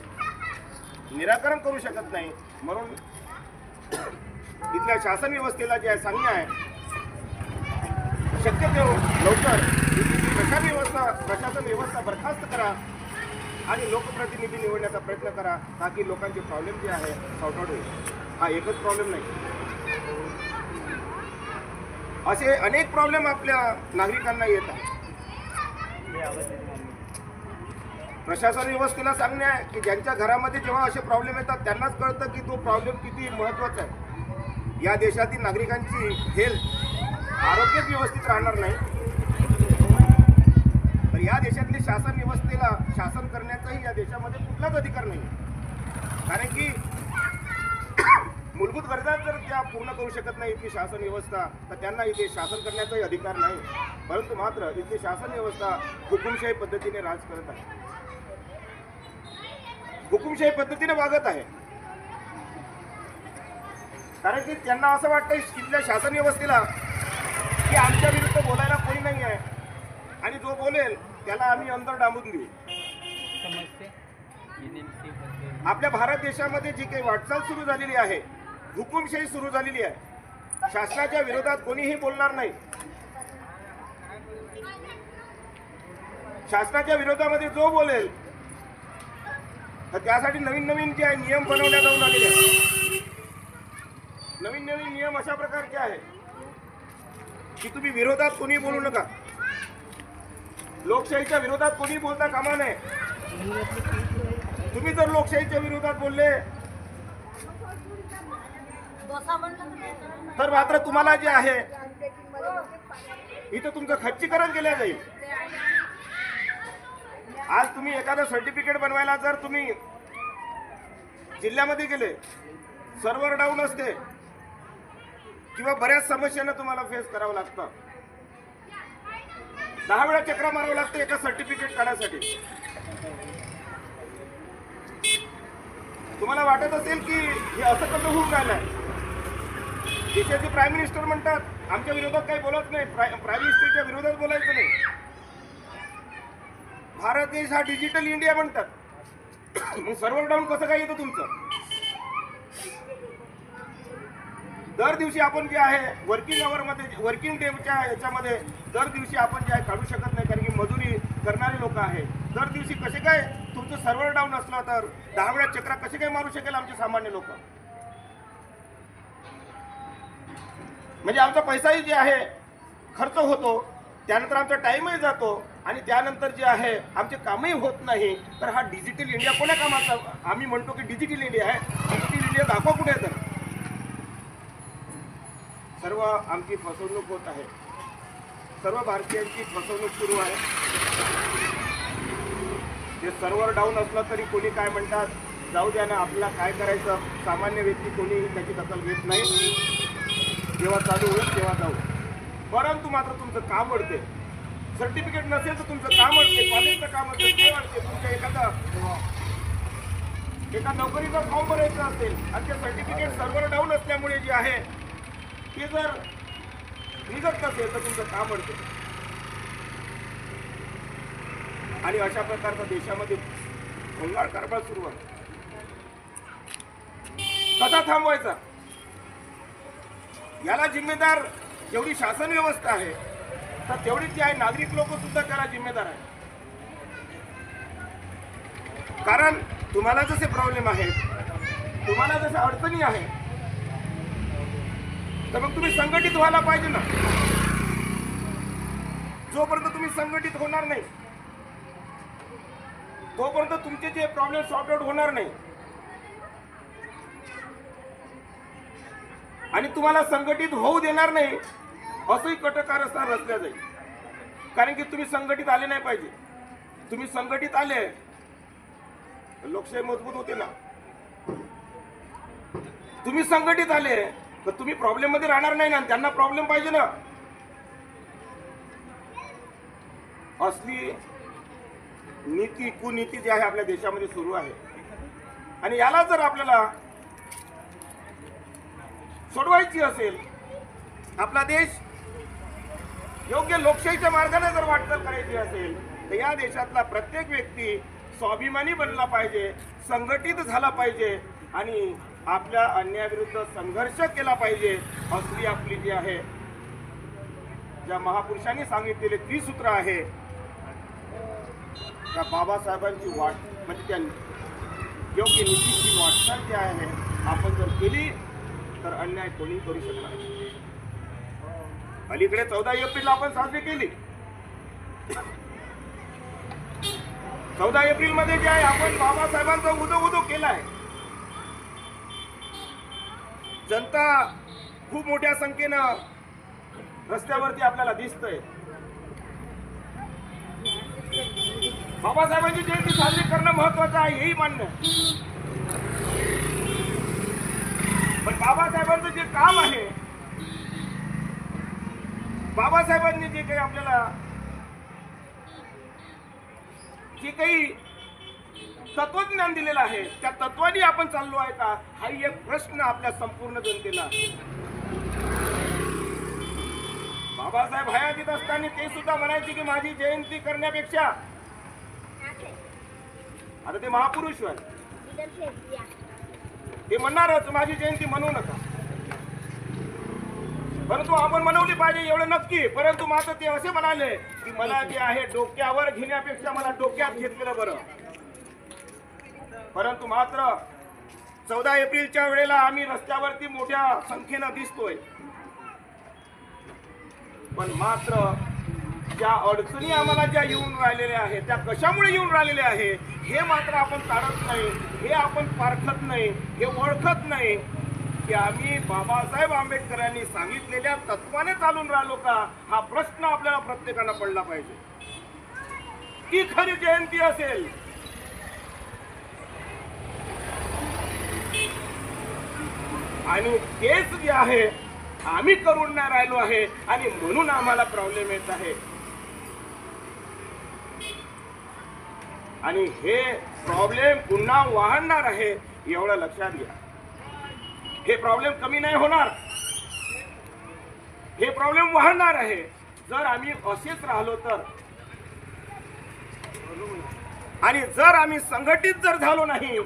निराकरण करू शकत नाही. म्हणून इथल्या शासन व्यवस्थेला जे आहे सांगणे आहे शक्यतो लवकर प्रशासन व्यवस्था बरखास्त करा आणि लोकप्रतिनिधी निवडण्याचा प्रयत्न करा ताकी लोकांचे प्रॉब्लेम जे आहे सॉर्ट आउट होईल. हा एकच प्रॉब्लेम नाही, असे अनेक प्रॉब्लेम आपल्या नागरिकांना येत आहेत. प्रशासन व्यवस्थेला सांगणे आहे की ज्यांच्या घरामध्ये जेव्हा असे प्रॉब्लेम येतात त्यांनाच कळतं की तो प्रॉब्लेम किती महत्त्वाचा आहे. या देशातील नागरिकांची हेल्थ आरोग्य व्यवस्थित राहणार नाही तर या देशातली शासन व्यवस्थेला शासन करण्याचाही या देशामध्ये कुठलाच अधिकार नाही. कारण की मूलभूत गरजा जर त्या पूर्ण करू शकत नाही इथली शासन व्यवस्था तर त्यांना इथे शासन करण्याचाही अधिकार नाही. परंतु मात्र इथली शासन व्यवस्था हुकुमशाही पद्धतीने राज करत आहे, हुकुमशाही पद्धतीने वागत आहे. कारण की त्यांना असं वाटतं इथल्या शासन व्यवस्थेला की आमच्या विरुद्ध बोलायला कोणी नाही आहे आणि जो बोलेल त्याला आम्ही अंतर डांबून देऊ. आपल्या भारत देशामध्ये जी काही वाटचाल सुरू झालेली आहे, हुकुमशाही सुरू झालेली आहे, शासनाच्या विरोधात कोणीही बोलणार नाही. शासनाच्या विरोधामध्ये जो बोलेल तर त्यासाठी नवीन नवीन जे आहे नियम बनवण्यात जाऊन आलेले आहेत. नवीन नवीन नियम अशा प्रकारचे आहेत की तुम्ही विरोधात कोणी बोलू नका. लोकशाहीच्या विरोधात कोणी बोलता कामा नये. तुम्ही जर लोकशाहीच्या विरोधात बोलले तर मात्र तुम्हाला जे आहे इथं तुमचं खच्चीकरण केलं जाईल. आज तुम्ही एखादं सर्टिफिकेट बनवायला जर तुम्ही जिल्ह्यामध्ये गेले, सर्व्हर डाऊन असते किंवा बऱ्याच समस्यांना तुम्हाला फेस करावं लागतं. 10 वेळा चक्रा मारावं लागतं एका सर्टिफिकेट काढण्यासाठी. तुम्हाला वाटत असेल की हे असं कसं होऊन राहिलंय. देशाचे प्राईम मिनिस्टर म्हणतात आमच्या विरोधात काही बोलत नाही. प्राईम मिनिस्टरच्या विरोधात बोलायचं नाही. भारत देश हा डिजिटल इंडिया म्हणतात. मग सर्व्हर डाऊन कसं काय येतं तुमचं? दर दिवशी आपण जे आहे वर्किंग आवरमध्ये, वर्किंग डेच्या याच्यामध्ये दर दिवशी आपण जे आहे काढू शकत नाही, कारण की मजुरी करणारे लोक आहे. दर दिवशी कसे काय तुमचं सर्व्हर डाऊन असलं तर 10 वेळा चक्रा कसे काय मारू शकेल आमचे सामान्य लोक? म्हणजे आमचा पैसाही जे आहे खर्च होतो, त्यानंतर आमचा टाइमही जातो आणि त्यानंतर जे आहे आमचे कामही होत नाही. तर हा डिजिटल इंडिया कोण्या कामाचा? आम्ही म्हणतो की डिजिटल इंडिया आहे. डिजिटल इंडिया दाखवा कुठे तर. सर्व आमची फसवणूक होत आहे. सर्व भारतीयांची फसवणूक सुरू आहे. ते सर्व्हर डाऊन असलं तरी कोणी काय म्हणतात, जाऊ द्या ना, आपल्याला काय करायचं. सामान्य व्यक्ती कोणी त्याची दखल घेत नाही. जेव्हा चालू होईल तेव्हा जाऊ. परंतु मात्र तुमचं काम अडते. सर्टिफिकेट नसेल तर तुमचं काम अडते. कॉलेजचं काम अडते, ते अडते. तुमच्या एका नोकरीचा फॉर्म भरायचा असेल आणि ते सर्टिफिकेट सर्व्हर डाऊन असल्यामुळे जे आहे ते जर निघत नसेल तर तुमचं काम अडते. आणि अशा प्रकारचा देशामध्ये भंगाळ कारभार सुरू आहे. कसा थांबवायचा? याला जिम्मेदार जेवढी शासन व्यवस्था आहे तर तेवढीच जी आहे नागरिक लोक सुद्धा त्याला जिम्मेदार आहे. कारण तुम्हाला जसे प्रॉब्लेम आहेत, तुम्हाला जशा अडचणी आहेत, तर मग तुम्ही संघटित व्हायला पाहिजे ना. जोपर्यंत तुम्ही संघटित होणार नाही तोपर्यंत तुमचे जे प्रॉब्लेम सॉर्ट आउट होणार नाही. आणि तुम्हाला संघटित होऊ देणार नाही असंही कटकारस्थान रचल्या जाईल. कारण की तुम्ही संघटित आले नाही पाहिजे. तुम्ही संघटित आले लोकशाही मजबूत होते ना. तुम्ही संघटित आले तर तुम्ही प्रॉब्लेम मध्ये राहणार नाही ना. त्यांना प्रॉब्लेम पाहिजे ना. असली नीती कुनीती जी आहे आपल्या देशामध्ये सुरू आहे आणि याला जर आपल्याला सोडवायची असेल, आपला देश योग्य लोकशाहीच्या मार्गाने जर वाटचाल करायची असेल तर या देशातला प्रत्येक व्यक्ती स्वाभिमानी बनला पाहिजे, संघटित झाला पाहिजे आणि आपल्या अन्यायाविरुद्ध संघर्ष केला पाहिजे. असली आपली जी आहे ज्या महापुरुषांनी सांगितलेले त्रिसूत्र आहे त्या बाबासाहेबांची वाट म्हणजे त्या योग्य नीतीची वाटचाल जी आहे आपण जर केली तर अन्याय कोणी करू शकणार नाही. अलीकडे 14 एप्रिल आपण साजरी केली. 14 एप्रिल मध्ये जे आहे आपण बाबासाहेबांचा उदो केलाय. जनता खूप मोठ्या संख्येनं रस्त्यावरती आपल्याला दिसतंय. बाबासाहेबांची जयंती साजरी करणं महत्वाचं आहे हेही मान्य. पण बाबासाहेबांचं जे काम आहे, बाबासाहेबांनी जे काही आपल्याला जे काही तत्वज्ञान दिलेलं आहे त्या तत्वानी आपण चाललो आहे का, हाही एक प्रश्न आपल्या संपूर्ण जनतेला आहे. बाबासाहेब हयातीत असताना ते सुद्धा म्हणायचे की माझी जयंती करण्यापेक्षा आता ते महापुरुष आहे, ते म्हणणारच माझी जयंती म्हणू नका, परंतु आपण मनवली पाहिजे एवढं नक्की. परंतु मात्र ते असे म्हणाले की मला जे आहे डोक्यावर घेण्यापेक्षा मला डोक्यात घेतलेलं बरं. परंतु मात्र 14 एप्रिलच्या वेळेला आम्ही रस्त्यावरती मोठ्या संख्येनं दिसतोय, पण मात्र ज्या अडचणी आम्हाला ज्या येऊन राहिलेल्या आहेत त्या कशामुळे येऊन राहिलेल्या आहे हे मात्र आपण काढत नाही, हे आपण पारखत नाही, हे ओळखत नाही की आम्ही बाबासाहेब आंबेडकरांनी सांगितलेल्या तत्वाने चालून राहिलो का, हा प्रश्न आपल्याला प्रत्येकाला पडला पाहिजे. ती खरी जयंती असेल. आणि तेच जे आहे आम्ही करून नाही राहिलो आहे आणि म्हणून आम्हाला प्रॉब्लेम येत आहे. आणि हे प्रॉब्लेम पुन्हा वाढणार आहे एवढं लक्षात घ्या. हे प्रॉब्लेम कमी नाही होणार, हे प्रॉब्लेम वाढणार आहे जर आम्ही असेच राहिलो तर. आणि जर आम्ही संघटित जर झालो नाही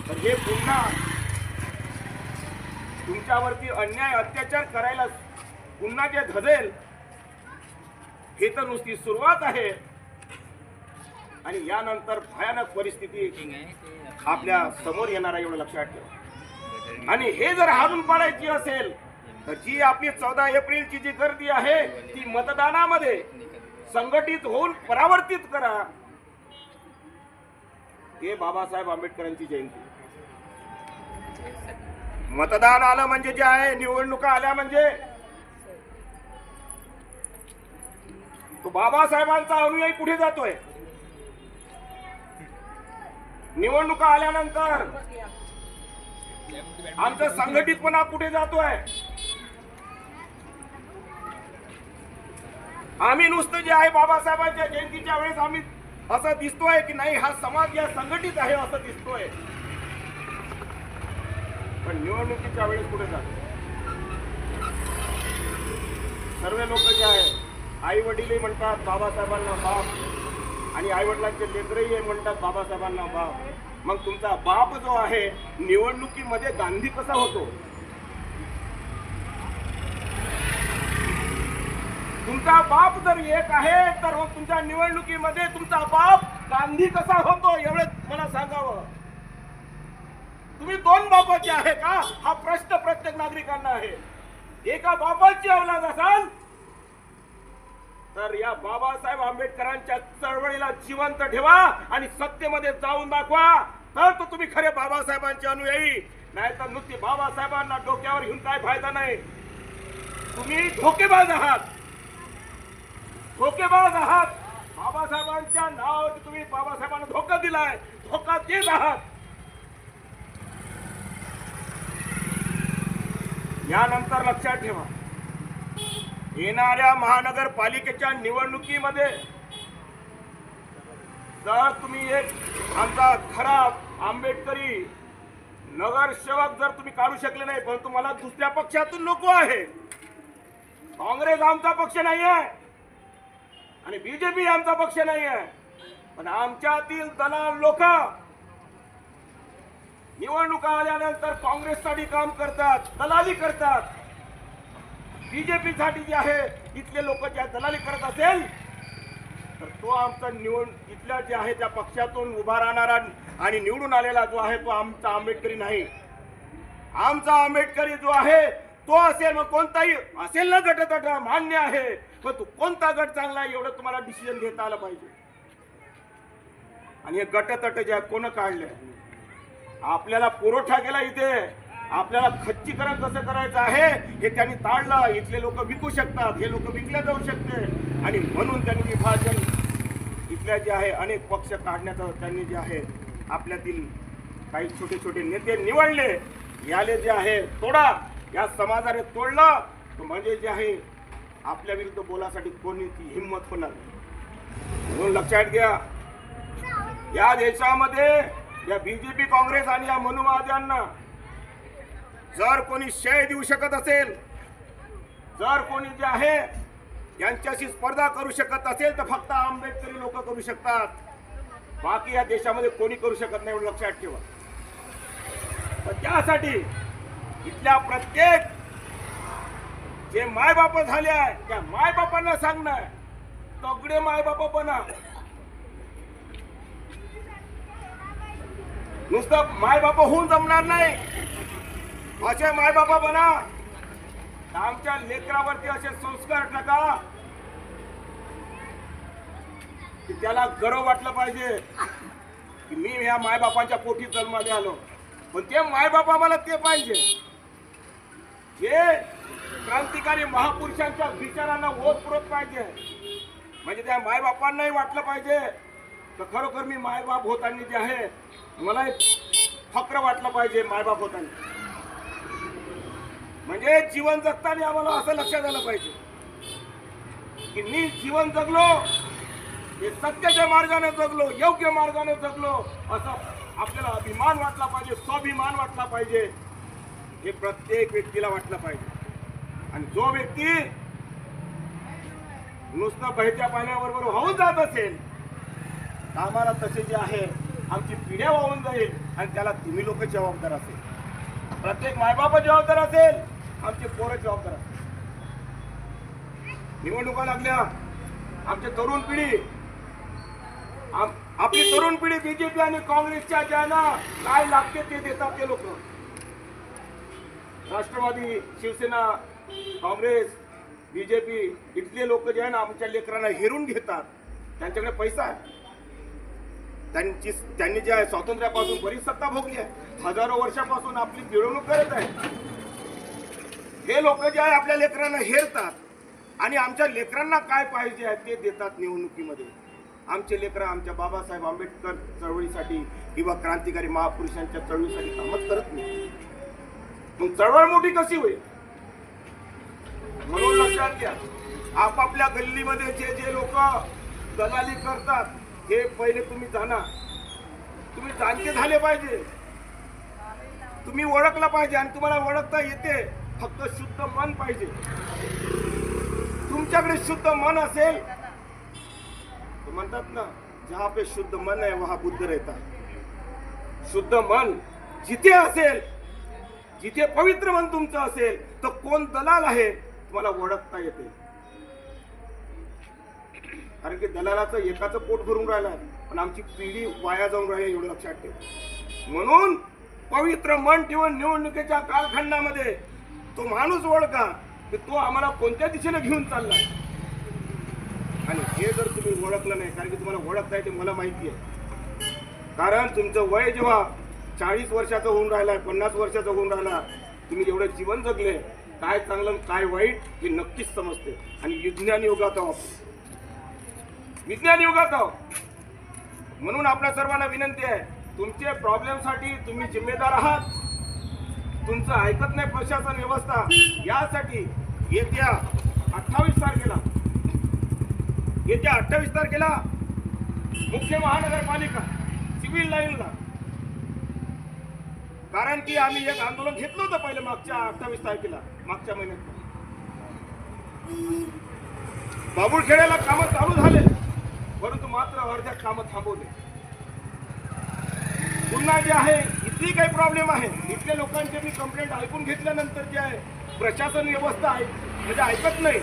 तर हे पुन्हा तुमच्यावरती अन्याय अत्याचार करायला पुन्हा जे धजेल हे तर नुसती सुरुवात आहे. आणि यानंतर भयानक परिस्थिती आपल्या समोर येणार आहे एवढं लक्षात ठेवा. आणि हे जर हारून पाडायची असेल तर जी आपली 14 एप्रिलची जी गर्दी आहे ती मतदानामध्ये संघटित होऊन परावर्तित करा. हे बाबासाहेब आंबेडकरांची जयंती. मतदान आलं म्हणजे जे आहे, निवडणुका आल्या म्हणजे तो बाबासाहेबांचा अनुयायी कुठे जातोय. निवडणुका आल्यानंतर आमचा संघटितपणा कुठे जातोय. आम्ही नुसतं जे आहे बाबासाहेबांच्या जयंतीच्या वेळेस आम्ही असं दिसतोय की नाही हा समाज या संघटित आहे असं दिसतोय, पण निवडणुकीच्या वेळेस कुठे जातो. सर्व लोक जे आहे आई वडीलही म्हणतात बाबासाहेबांना बाप आणि आई वडिलांचे लेकरही म्हणतात बाबासाहेबांना बाप. मग तुमचा बाप जो आहे निवडणुकीमध्ये गांधी कसा होतो. तुमचा बाप जर एक आहे तर मग तुमच्या निवडणुकीमध्ये तुमचा बाप गांधी कसा होतो एवढं मला सांगावं. तुम्ही दोन बापाचे आहे का हा प्रश्न प्रत्येक नागरिकांना आहे. एका बापाची औलाद असाल तर या बाबासाहेब आंबेडकरांच्या चळवळीला जिवंत ठेवा आणि सत्तेमध्ये जाऊन दाखवा, तर तो तुम्ही खरे बाबासाहेबांचे अनुयायी. नाही तर नुसती बाबासाहेबांना डोक्यावर घेऊन काय फायदा नाही. तुम्ही धोकेबाज आहात, धोकेबाज आहात. बाबासाहेबांच्या नावावरती तुम्ही बाबासाहेबांना धोका दिलाय, धोका देत आहात. यानंतर लक्षात ठेवा, येणाऱ्या महानगरपालिकेच्या निवडणुकीमध्ये जर तुम्ही एक आमचा खरा आंबेडकरी नगरसेवक जर तुम्ही काढू शकले नाही, परंतु मला दुसऱ्या पक्षातून नको आहे. काँग्रेस आमचा पक्ष नाही आहे आणि बीजेपी आमचा पक्ष नाही आहे, पण आमच्यातील दलाल लोक निवडणुका आल्यानंतर काँग्रेससाठी काम करतात, दलाली करतात. बीजेपी साठी जे आहे इथले लोक ज्या दलाली करत असेल तर तो आमचा इथल्या जे आहे त्या पक्षातून उभा राहणारा आणि निवडून आलेला जो आहे तो आमचा आंबेडकरी नाही. आमचा आंबेडकरी जो आहे तो असेल, मग कोणताही असेल ना गटतट मान्य आहे, पण तो कोणता गट चांगला आहे एवढं तुम्हाला डिसिजन घेता आलं पाहिजे. आणि हे गटतट जे कोण काढले, आपल्याला पुरवठा केला इथे, आपल्याला खच्चीकरण कसं करायचं आहे हे त्यांनी ताडलं. इथले लोक विकू शकतात, हे लोक विकले जाऊ शकते आणि म्हणून त्यांनी विभाजन इथल्या जे आहे अनेक पक्ष काढण्याचं त्यांनी जे आहे आपल्यातील काही छोटे छोटे नेते निवडले. याले जे आहे तोडा, या समाजाने तोडलं तर म्हणजे जे आहे आपल्या विरुद्ध बोलासाठी कोणीची हिंमत होणार. म्हणून लक्षात घ्या, या देशामध्ये या बीजेपी काँग्रेस आणि या मनुवाद्यांना जर कोणी शय देऊ शकत असेल, जर कोणी जे आहे यांच्याशी स्पर्धा करू शकत असेल तर फक्त आंबेडकरी लोक करू शकतात. बाकी या देशामध्ये कोणी करू शकत नाही, एवढं लक्षात ठेवा. पण त्यासाठी इथल्या प्रत्येक जे मायबाप झाले आहे त्या मायबापांना सांगणार, तगडे मायबाप बना. नुसतं मायबाप होऊन जमणार नाही, असे मायबाप बना. आमच्या लेकरावरती असे संस्कार टाका की त्याला गर्व वाटलं पाहिजे की मी ह्या मायबापांच्या पोटी जन्माला आलो. पण ते मायबाप आम्हाला ते पाहिजे जे क्रांतिकारी महापुरुषांच्या विचारांना ओत पुरत पाहिजे. म्हणजे त्या मायबापांनाही वाटलं पाहिजे तर खरोखर मी मायबाप होताना जे आहे मला फक्र वाटलं पाहिजे मायबाप होताना. म्हणजे जीवन जगताना आम्हाला असं लक्षात आलं पाहिजे की मी जीवन जगलो हे सत्याच्या मार्गाने जगलो, योग्य मार्गाने जगलो, असं आपल्याला अभिमान वाटला पाहिजे, स्वाभिमान वाटला पाहिजे. हे प्रत्येक व्यक्तीला वाटलं पाहिजे. आणि जो व्यक्ती नुसतं बहत्या पाण्याबरोबर वाहून जात असेल तर आम्हाला तसे जे आहे आमची पिढ्या वाहून जाईल आणि त्याला तुम्ही लोक जबाबदार असेल. प्रत्येक मायबाप जबाबदार असेल, आमचे पोरं जबाबदार असेल. निवडणुका लागल्या, आमची तरुण पिढी आपली तरुण पिढी बीजेपी आणि काँग्रेसच्या ज्यांना काय लागते ते देतात ते लोक. राष्ट्रवादी, शिवसेना, काँग्रेस, बीजेपी इथले लोक जे आहे ना आमच्या लेकरांना हेरून घेतात. त्यांच्याकडे पैसा आहे, त्यांनी जे आहे स्वातंत्र्यापासून बरीच सत्ता भोगली आहे, हजारो वर्षापासून आपली मिरवणूक करत आहे. हे लोक जे आहे आपल्या लेकरांना हेरतात आणि आमच्या लेकरांना काय पाहिजे आहे ते देतात निवडणुकीमध्ये. आमचे लेकरं आमच्या बाबासाहेब आंबेडकर चळवळीसाठी किंवा क्रांतिकारी महापुरुषांच्या चळवळीसाठी कामच करत नाही. मग चळवळ मोठी कशी होईल? म्हणून लक्षात घ्या, आपापल्या गल्लीमध्ये जे जे लोक दलाली करतात हे पहिले तुम्ही जाणा. तुम्ही जाणते झाले पाहिजे, तुम्ही ओळखला पाहिजे. आणि तुम्हाला ओळखता येते, फक्त शुद्ध मन पाहिजे. तुमच्याकडे शुद्ध मन असेल तर म्हणतात ना, जहां पे शुद्ध मन आहे वहां बुद्ध रहता. शुद्ध मन जिथे असेल, जिथे पवित्र मन तुमचं असेल तर कोण दलाल आहे तुम्हाला ओळखता येते. कारण की दलालाचं एकाचं पोट भरून राहिलं पण आमची पिढी वाया जाऊन राहिली, एवढं लक्षात ठेव. म्हणून पवित्र मन ठेवून निवडणुकीच्या कालखंडामध्ये तो माणूस ओळखा की तो आम्हाला कोणत्या दिशेने घेऊन चालला. आणि हे जर तुम्ही ओळखलं नाही, कारण की तुम्हाला ओळखता येते मला माहिती आहे. कारण तुमचं वय जेव्हा 40 वर्षाचं होऊन राहिलं, 50 वर्षाचं होऊन राहिला, तुम्ही जेवढं जीवन जगले, काय चांगलं काय वाईट हे नक्कीच समजते. आणि विज्ञान युगात आहोत, विज्ञान युगात आहोत. म्हणून आपल्या सर्वांना विनंती आहे, तुमचे प्रॉब्लेमसाठी तुम्ही जिम्मेदार आहात. तुमचं ऐकत नाही प्रशासन व्यवस्था. यासाठी येत्या 28 तारखेला मुख्य महानगरपालिका सिव्हिल लाईनला, कारण की आम्ही एक आंदोलन घेतलं होतं पहिले मागच्या 28 तारखेला, मागच्या महिन्यात. बाबुळखेड्याला कामं चालू झाले, परंतु मात्र अर्ध्या कामं थांबवले. पुन्हा जे आहे इथली काही प्रॉब्लेम आहे, इथल्या लोकांचे मी कंप्लेंट ऐकून घेतल्यानंतर जे आहे प्रशासन व्यवस्था आहे म्हणजे ऐकत नाही.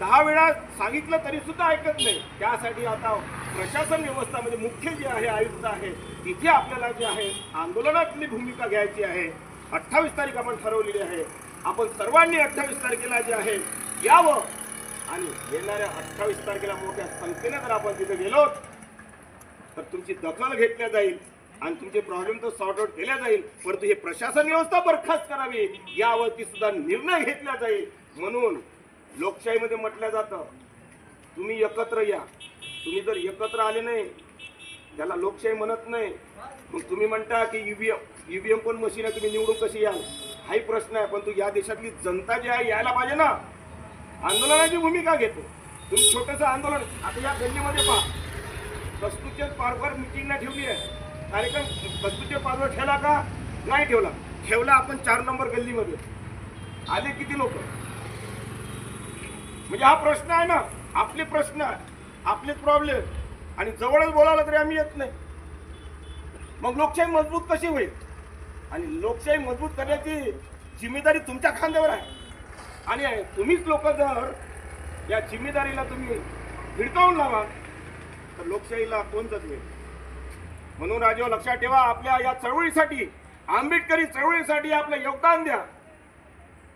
10 वेळा सांगितलं तरी सुद्धा ऐकत नाही. त्यासाठी आता प्रशासन व्यवस्थामध्ये मुख्य जे आहे आयुक्त आहे, तिथे आपल्याला जे आहे आंदोलनातली भूमिका घ्यायची आहे. 28 तारीख आपण ठरवलेली आहे. आपण सर्वांनी 28 तारखेला जे आहे यावं आणि येणाऱ्या 28 तारखेला मोठ्या संख्येने जर आपण तिथे गेलो तर तुमची दखल घेतल्या जाईल आणि तुमचे प्रॉब्लेम तर सॉर्ट आउट केल्या जाईल. परंतु हे प्रशासन व्यवस्था बरखास्त करावी यावरती सुद्धा निर्णय घेतला जाईल. म्हणून लोकशाहीमध्ये म्हटलं जातं, तुम्ही एकत्र या. तुम्ही जर एकत्र आले नाही त्याला लोकशाही म्हणत नाही. मग तुम्ही म्हणता की ईव्हीएम पण मशीन आहे, तुम्ही निवडून कशी याल हाही प्रश्न आहे. पण तू या देशातली जनता जी आहे यायला पाहिजे ना. आंदोलनाची भूमिका घेतो. तुम्ही छोटंसं आंदोलन आता या गल्लीमध्ये पहा, कस्तुरच्या पार्कवर मिटिंगला ठेवली आहे. कार्यक्रम कस्तुरच्या पार्कवर ठेवला का नाही ठेवला? ठेवला. आपण 4 नंबर गल्लीमध्ये आले किती लोक? म्हणजे हा प्रश्न आहे ना, आपले प्रश्न, आपले प्रॉब्लेम. आणि जवळच बोलावलं तरी आम्ही येत नाही. मग लोकशाही मजबूत कशी होईल? आणि लोकशाही मजबूत करण्याची जिम्मेदारी तुमच्या खांद्यावर आहे. आणि तुम्हीच लोक जर या जिम्मेदारीला तुम्ही हिडकावून लावा तर लोकशाहीला कोण जगवेल? म्हणून राजेहो, लक्षात ठेवा, आपल्या या चळवळीसाठी, आंबेडकरी चळवळीसाठी आपलं योगदान द्या,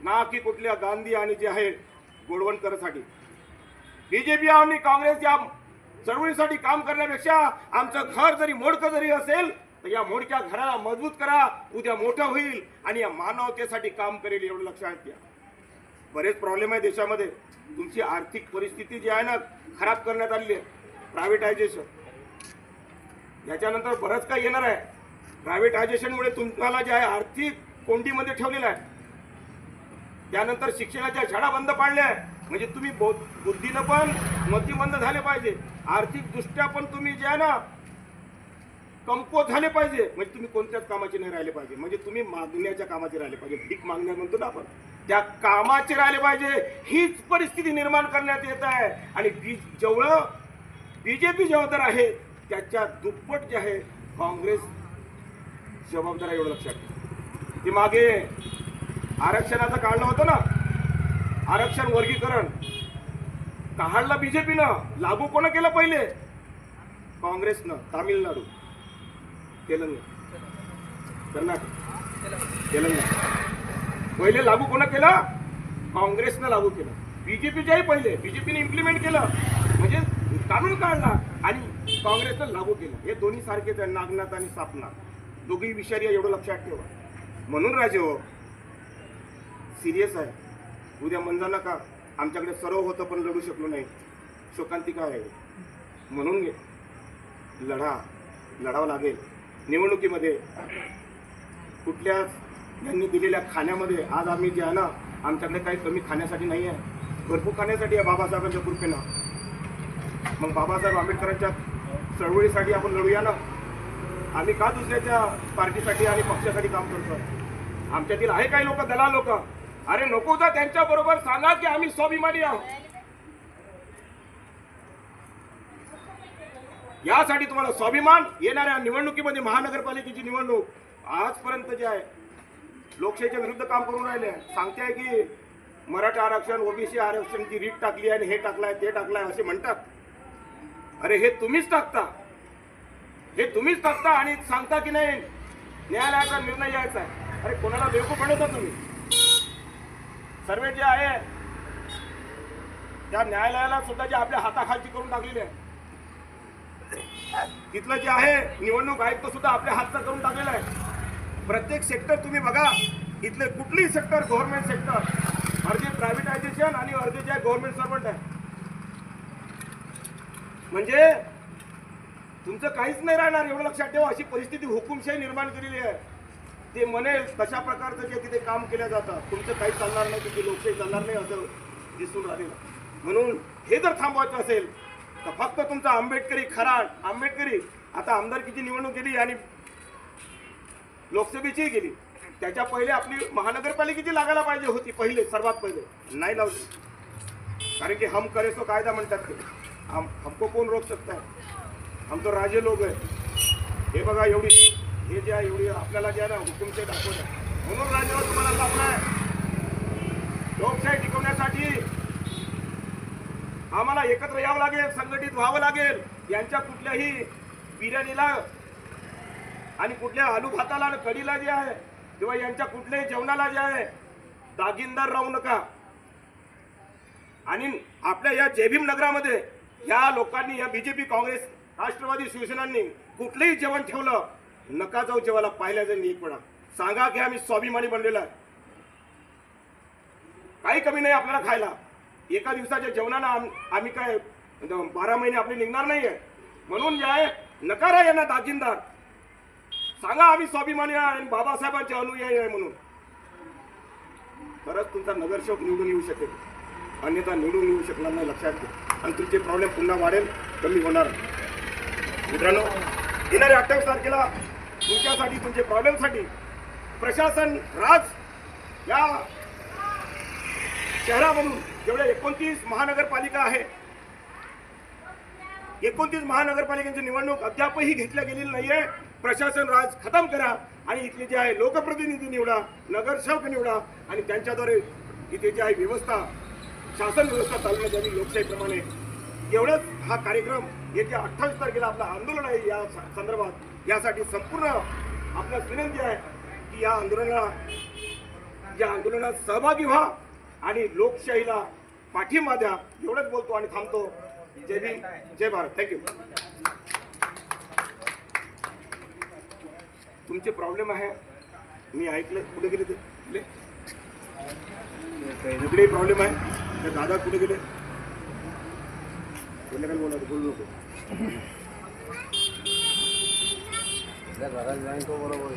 ना की कुठल्या गांधी आणि जे आहे गोडवणकरसाठी. बीजेपी आणि काँग्रेस या चळवळीसाठी काम करण्यापेक्षा आमचं घर जरी मोडकं जरी असेल तर या मोडक्या घराला मजबूत करा, उद्या मोठं होईल आणि या मानवतेसाठी काम करेल, एवढं लक्षात घ्या. बरेच प्रॉब्लेम आहे देशामध्ये. तुमची आर्थिक परिस्थिती जी आहे ना खराब करण्यात आली आहे. प्रायव्हेटायझेशन, याच्यानंतर बरंच काही येणार आहे. प्रायव्हेटायझेशनमुळे तुम्हाला जे आहे आर्थिक कोंडीमध्ये ठेवलेलं आहे. त्यानंतर शिक्षणाच्या शाळा बंद पाडल्या आहे. म्हणजे तुम्ही बुद्धीनं पण मतिमंद झाले पाहिजे, आर्थिक दृष्ट्या पण तुम्ही जे आहे ना कमकुवत झाले पाहिजे. म्हणजे तुम्ही कोणत्याच कामाचे नाही राहिले पाहिजे. म्हणजे तुम्ही मागण्याच्या कामाचे राहिले पाहिजे. भीक मागण्या म्हणतो ना आपण, त्या कामाचे राहिले पाहिजे. हीच परिस्थिती निर्माण करण्यात येत आहे. आणि जेवढं बीजेपी जबाबदार आहे त्याच्या दुप्पट जे आहे काँग्रेस जबाबदार आहे, एवढं लक्षात घ्या. ते मागे आरक्षणाचं काढलं होतं ना, आरक्षण वर्गीकरण काढलं बीजेपीनं. लागू कोण केलं पहिले? काँग्रेसनं. तामिळनाडू, कर्नाटक, तेलंगणा. पहिले लागू कोण केलं? काँग्रेसनं लागू केलं. बीजेपीच्याही पहिले बीजेपीने इम्प्लिमेंट केलं, म्हणजे कानून काढला आणि काँग्रेसनं लागू केलं. हे दोन्ही सारखेच आहे, नागनाथ आणि सापनाथ, दोघी विषारी आहे, एवढं लक्षात ठेवा. म्हणून राजे हो, सिरियस आहे. उद्या म्हणजा नका आमच्याकडे सर्व होतं पण लढू शकलो नाही, शोकांतिका आहे. म्हणून लढावं लागेल. निवडणुकीमध्ये कुठल्या यांनी दिलेल्या खाण्यामध्ये आज आम्ही जे आहे ना, आमच्याकडे काही कमी खाण्यासाठी नाही आहे, भरपूर खाण्यासाठी आहे बाबासाहेबांच्या कृपेनं. मग बाबासाहेब आंबेडकरांच्या चळवळीसाठी आपण लढूया ना. आम्ही का दुसऱ्याच्या पार्टीसाठी आणि पक्षासाठी काम करतो? आमच्यातील आहे काही लोक, दलाल लोक, अरे नको तर त्यांच्या बरोबर सांगा की आम्ही स्वाभिमानी आहोत. यासाठी तुम्हाला स्वाभिमान, येणाऱ्या निवडणुकीमध्ये महानगरपालिकेची निवडणूक आजपर्यंत जे आहे लोकशाहीच्या विरुद्ध काम करून राहिले. सांगते आहे की मराठा आरक्षण, ओबीसी आरक्षणची रीट टाकली आणि हे टाकलाय ते टाकलाय असे म्हणतात. अरे हे तुम्हीच टाकता, हे तुम्हीच टाकता आणि सांगता की नाही न्यायालयाचा निर्णय यायचा आहे. अरे कोणाला बेवकूफ बनवता तुम्ही? सर्वे जे आहे त्या न्यायालयाला सुद्धा जे आपल्या हाताखालची करून टाकलेली आहे, तिथलं जे आहे निवडणूक आयुक्त सुद्धा आपल्या हातचा करून टाकलेला आहे. प्रत्येक सेक्टर तुम्ही बघा, इथले कुठलीही सेक्टर गव्हर्नमेंट सेक्टर, अर्धे प्रायव्हेटायझेशन आणि अर्धे जे गव्हर्नमेंट सर्वंट आहे. म्हणजे तुमचं काहीच नाही राहणार, एवढं लक्षात ठेवा. अशी परिस्थिती हुकुमशाही निर्माण केलेली आहे. ते म्हणेल तशा प्रकारचं जे तिथे काम केलं जातं, तुमचं काही चालणार नाही, तिथे लोकशाही चालणार नाही असं दिसून राहिलेलं. म्हणून हे जर थांबवायचं असेल तर फक्त तुमचा आंबेडकरी खरा आंबेडकरी. आता आमदारकीची निवडणूक गेली आणि लोकसभेचीही गेली, त्याच्या पहिले आपली महानगरपालिकेची लागायला पाहिजे होती पहिले, सर्वात पहिले. नाही लावली, कारण की हम करे सो कायदा म्हणतात ते. हमको कोण रोक सकता है? हम तो राजे लोक आहे. हे बघा एवढी हे जे आहे एवढी आपल्याला जे आहे ना हुकुमशाही दाखवत आहे. म्हणून राजेवर तुम्हाला दाखवलं आहे, लोकशाही टिकवण्यासाठी आम्हाला एकत्र यावं लागेल, संघटित व्हावं लागेल. यांच्या कुठल्याही बिर्याणीला आणि कुठल्या आलू भाताला आणि कढीला जे आहे किंवा यांच्या कुठल्याही जेवणाला जे आहे दागिनदार राहू नका. आणि आपल्या या जयभीम नगरामध्ये या लोकांनी, या बीजेपी, काँग्रेस, राष्ट्रवादी, शिवसेनांनी कुठलंही जेवण ठेवलं नका जाऊ जेवायला. पाहिल्या जर एक वेळा सांगा की आम्ही स्वाभिमानी बनलेला आहे, काही कमी नाही आपल्याला खायला. एका दिवसाच्या जेवणानं आम्ही काय 12 महिने आपले निघणार नाहीये. म्हणून जे आहे नकारा यांना दागिनदार, सांगा आम्ही स्वाभिमानी आहे आणि बाबासाहेबांचे अनुयायी आहे म्हणून. तरच तुमचा नगरसेवक निवडून येऊ शकेल, अन्यथा निवडून येऊ शकणार नाही, लक्षात घ्या. आणि तुमचे प्रॉब्लेम पुन्हा वाढेल, कमी होणार. मित्रांनो, येणाऱ्या 28 तारखेला तुमच्यासाठी, तुमच्या प्रॉब्लेमसाठी प्रशासन राज या शहरामधून जेवढे 29 महानगरपालिका आहे 29 महानगरपालिकेची निवडणूक अद्यापही घेतल्या गेलेली नाहीये. प्रशासन राज खतम करा आणि इथले जे आहे लोकप्रतिनिधी निवडा, नगरसेवक निवडा आणि त्यांच्याद्वारे इथे जे आहे व्यवस्था, शासन व्यवस्था चालवण्यात यावी लोकशाहीप्रमाणे. एवढंच हा कार्यक्रम येत्या 28 तारखेला आपलं आंदोलन आहे या संदर्भात. यासाठी संपूर्ण आपल्यास विनंती आहे की या आंदोलनात सहभागी व्हा आणि लोकशाहीला पाठिंबा द्या. एवढंच बोलतो आणि थांबतो. जय भीम, जय भारत. थँक्यू. तुमचे प्रॉब्लेम आहे मी ऐकलं. कुठे गेले ते इकडे प्रॉब्लेम आहे. ते दादा कुठे गेले? संध्याकाळी बोलू नको. घरात जाईन तो बरोबर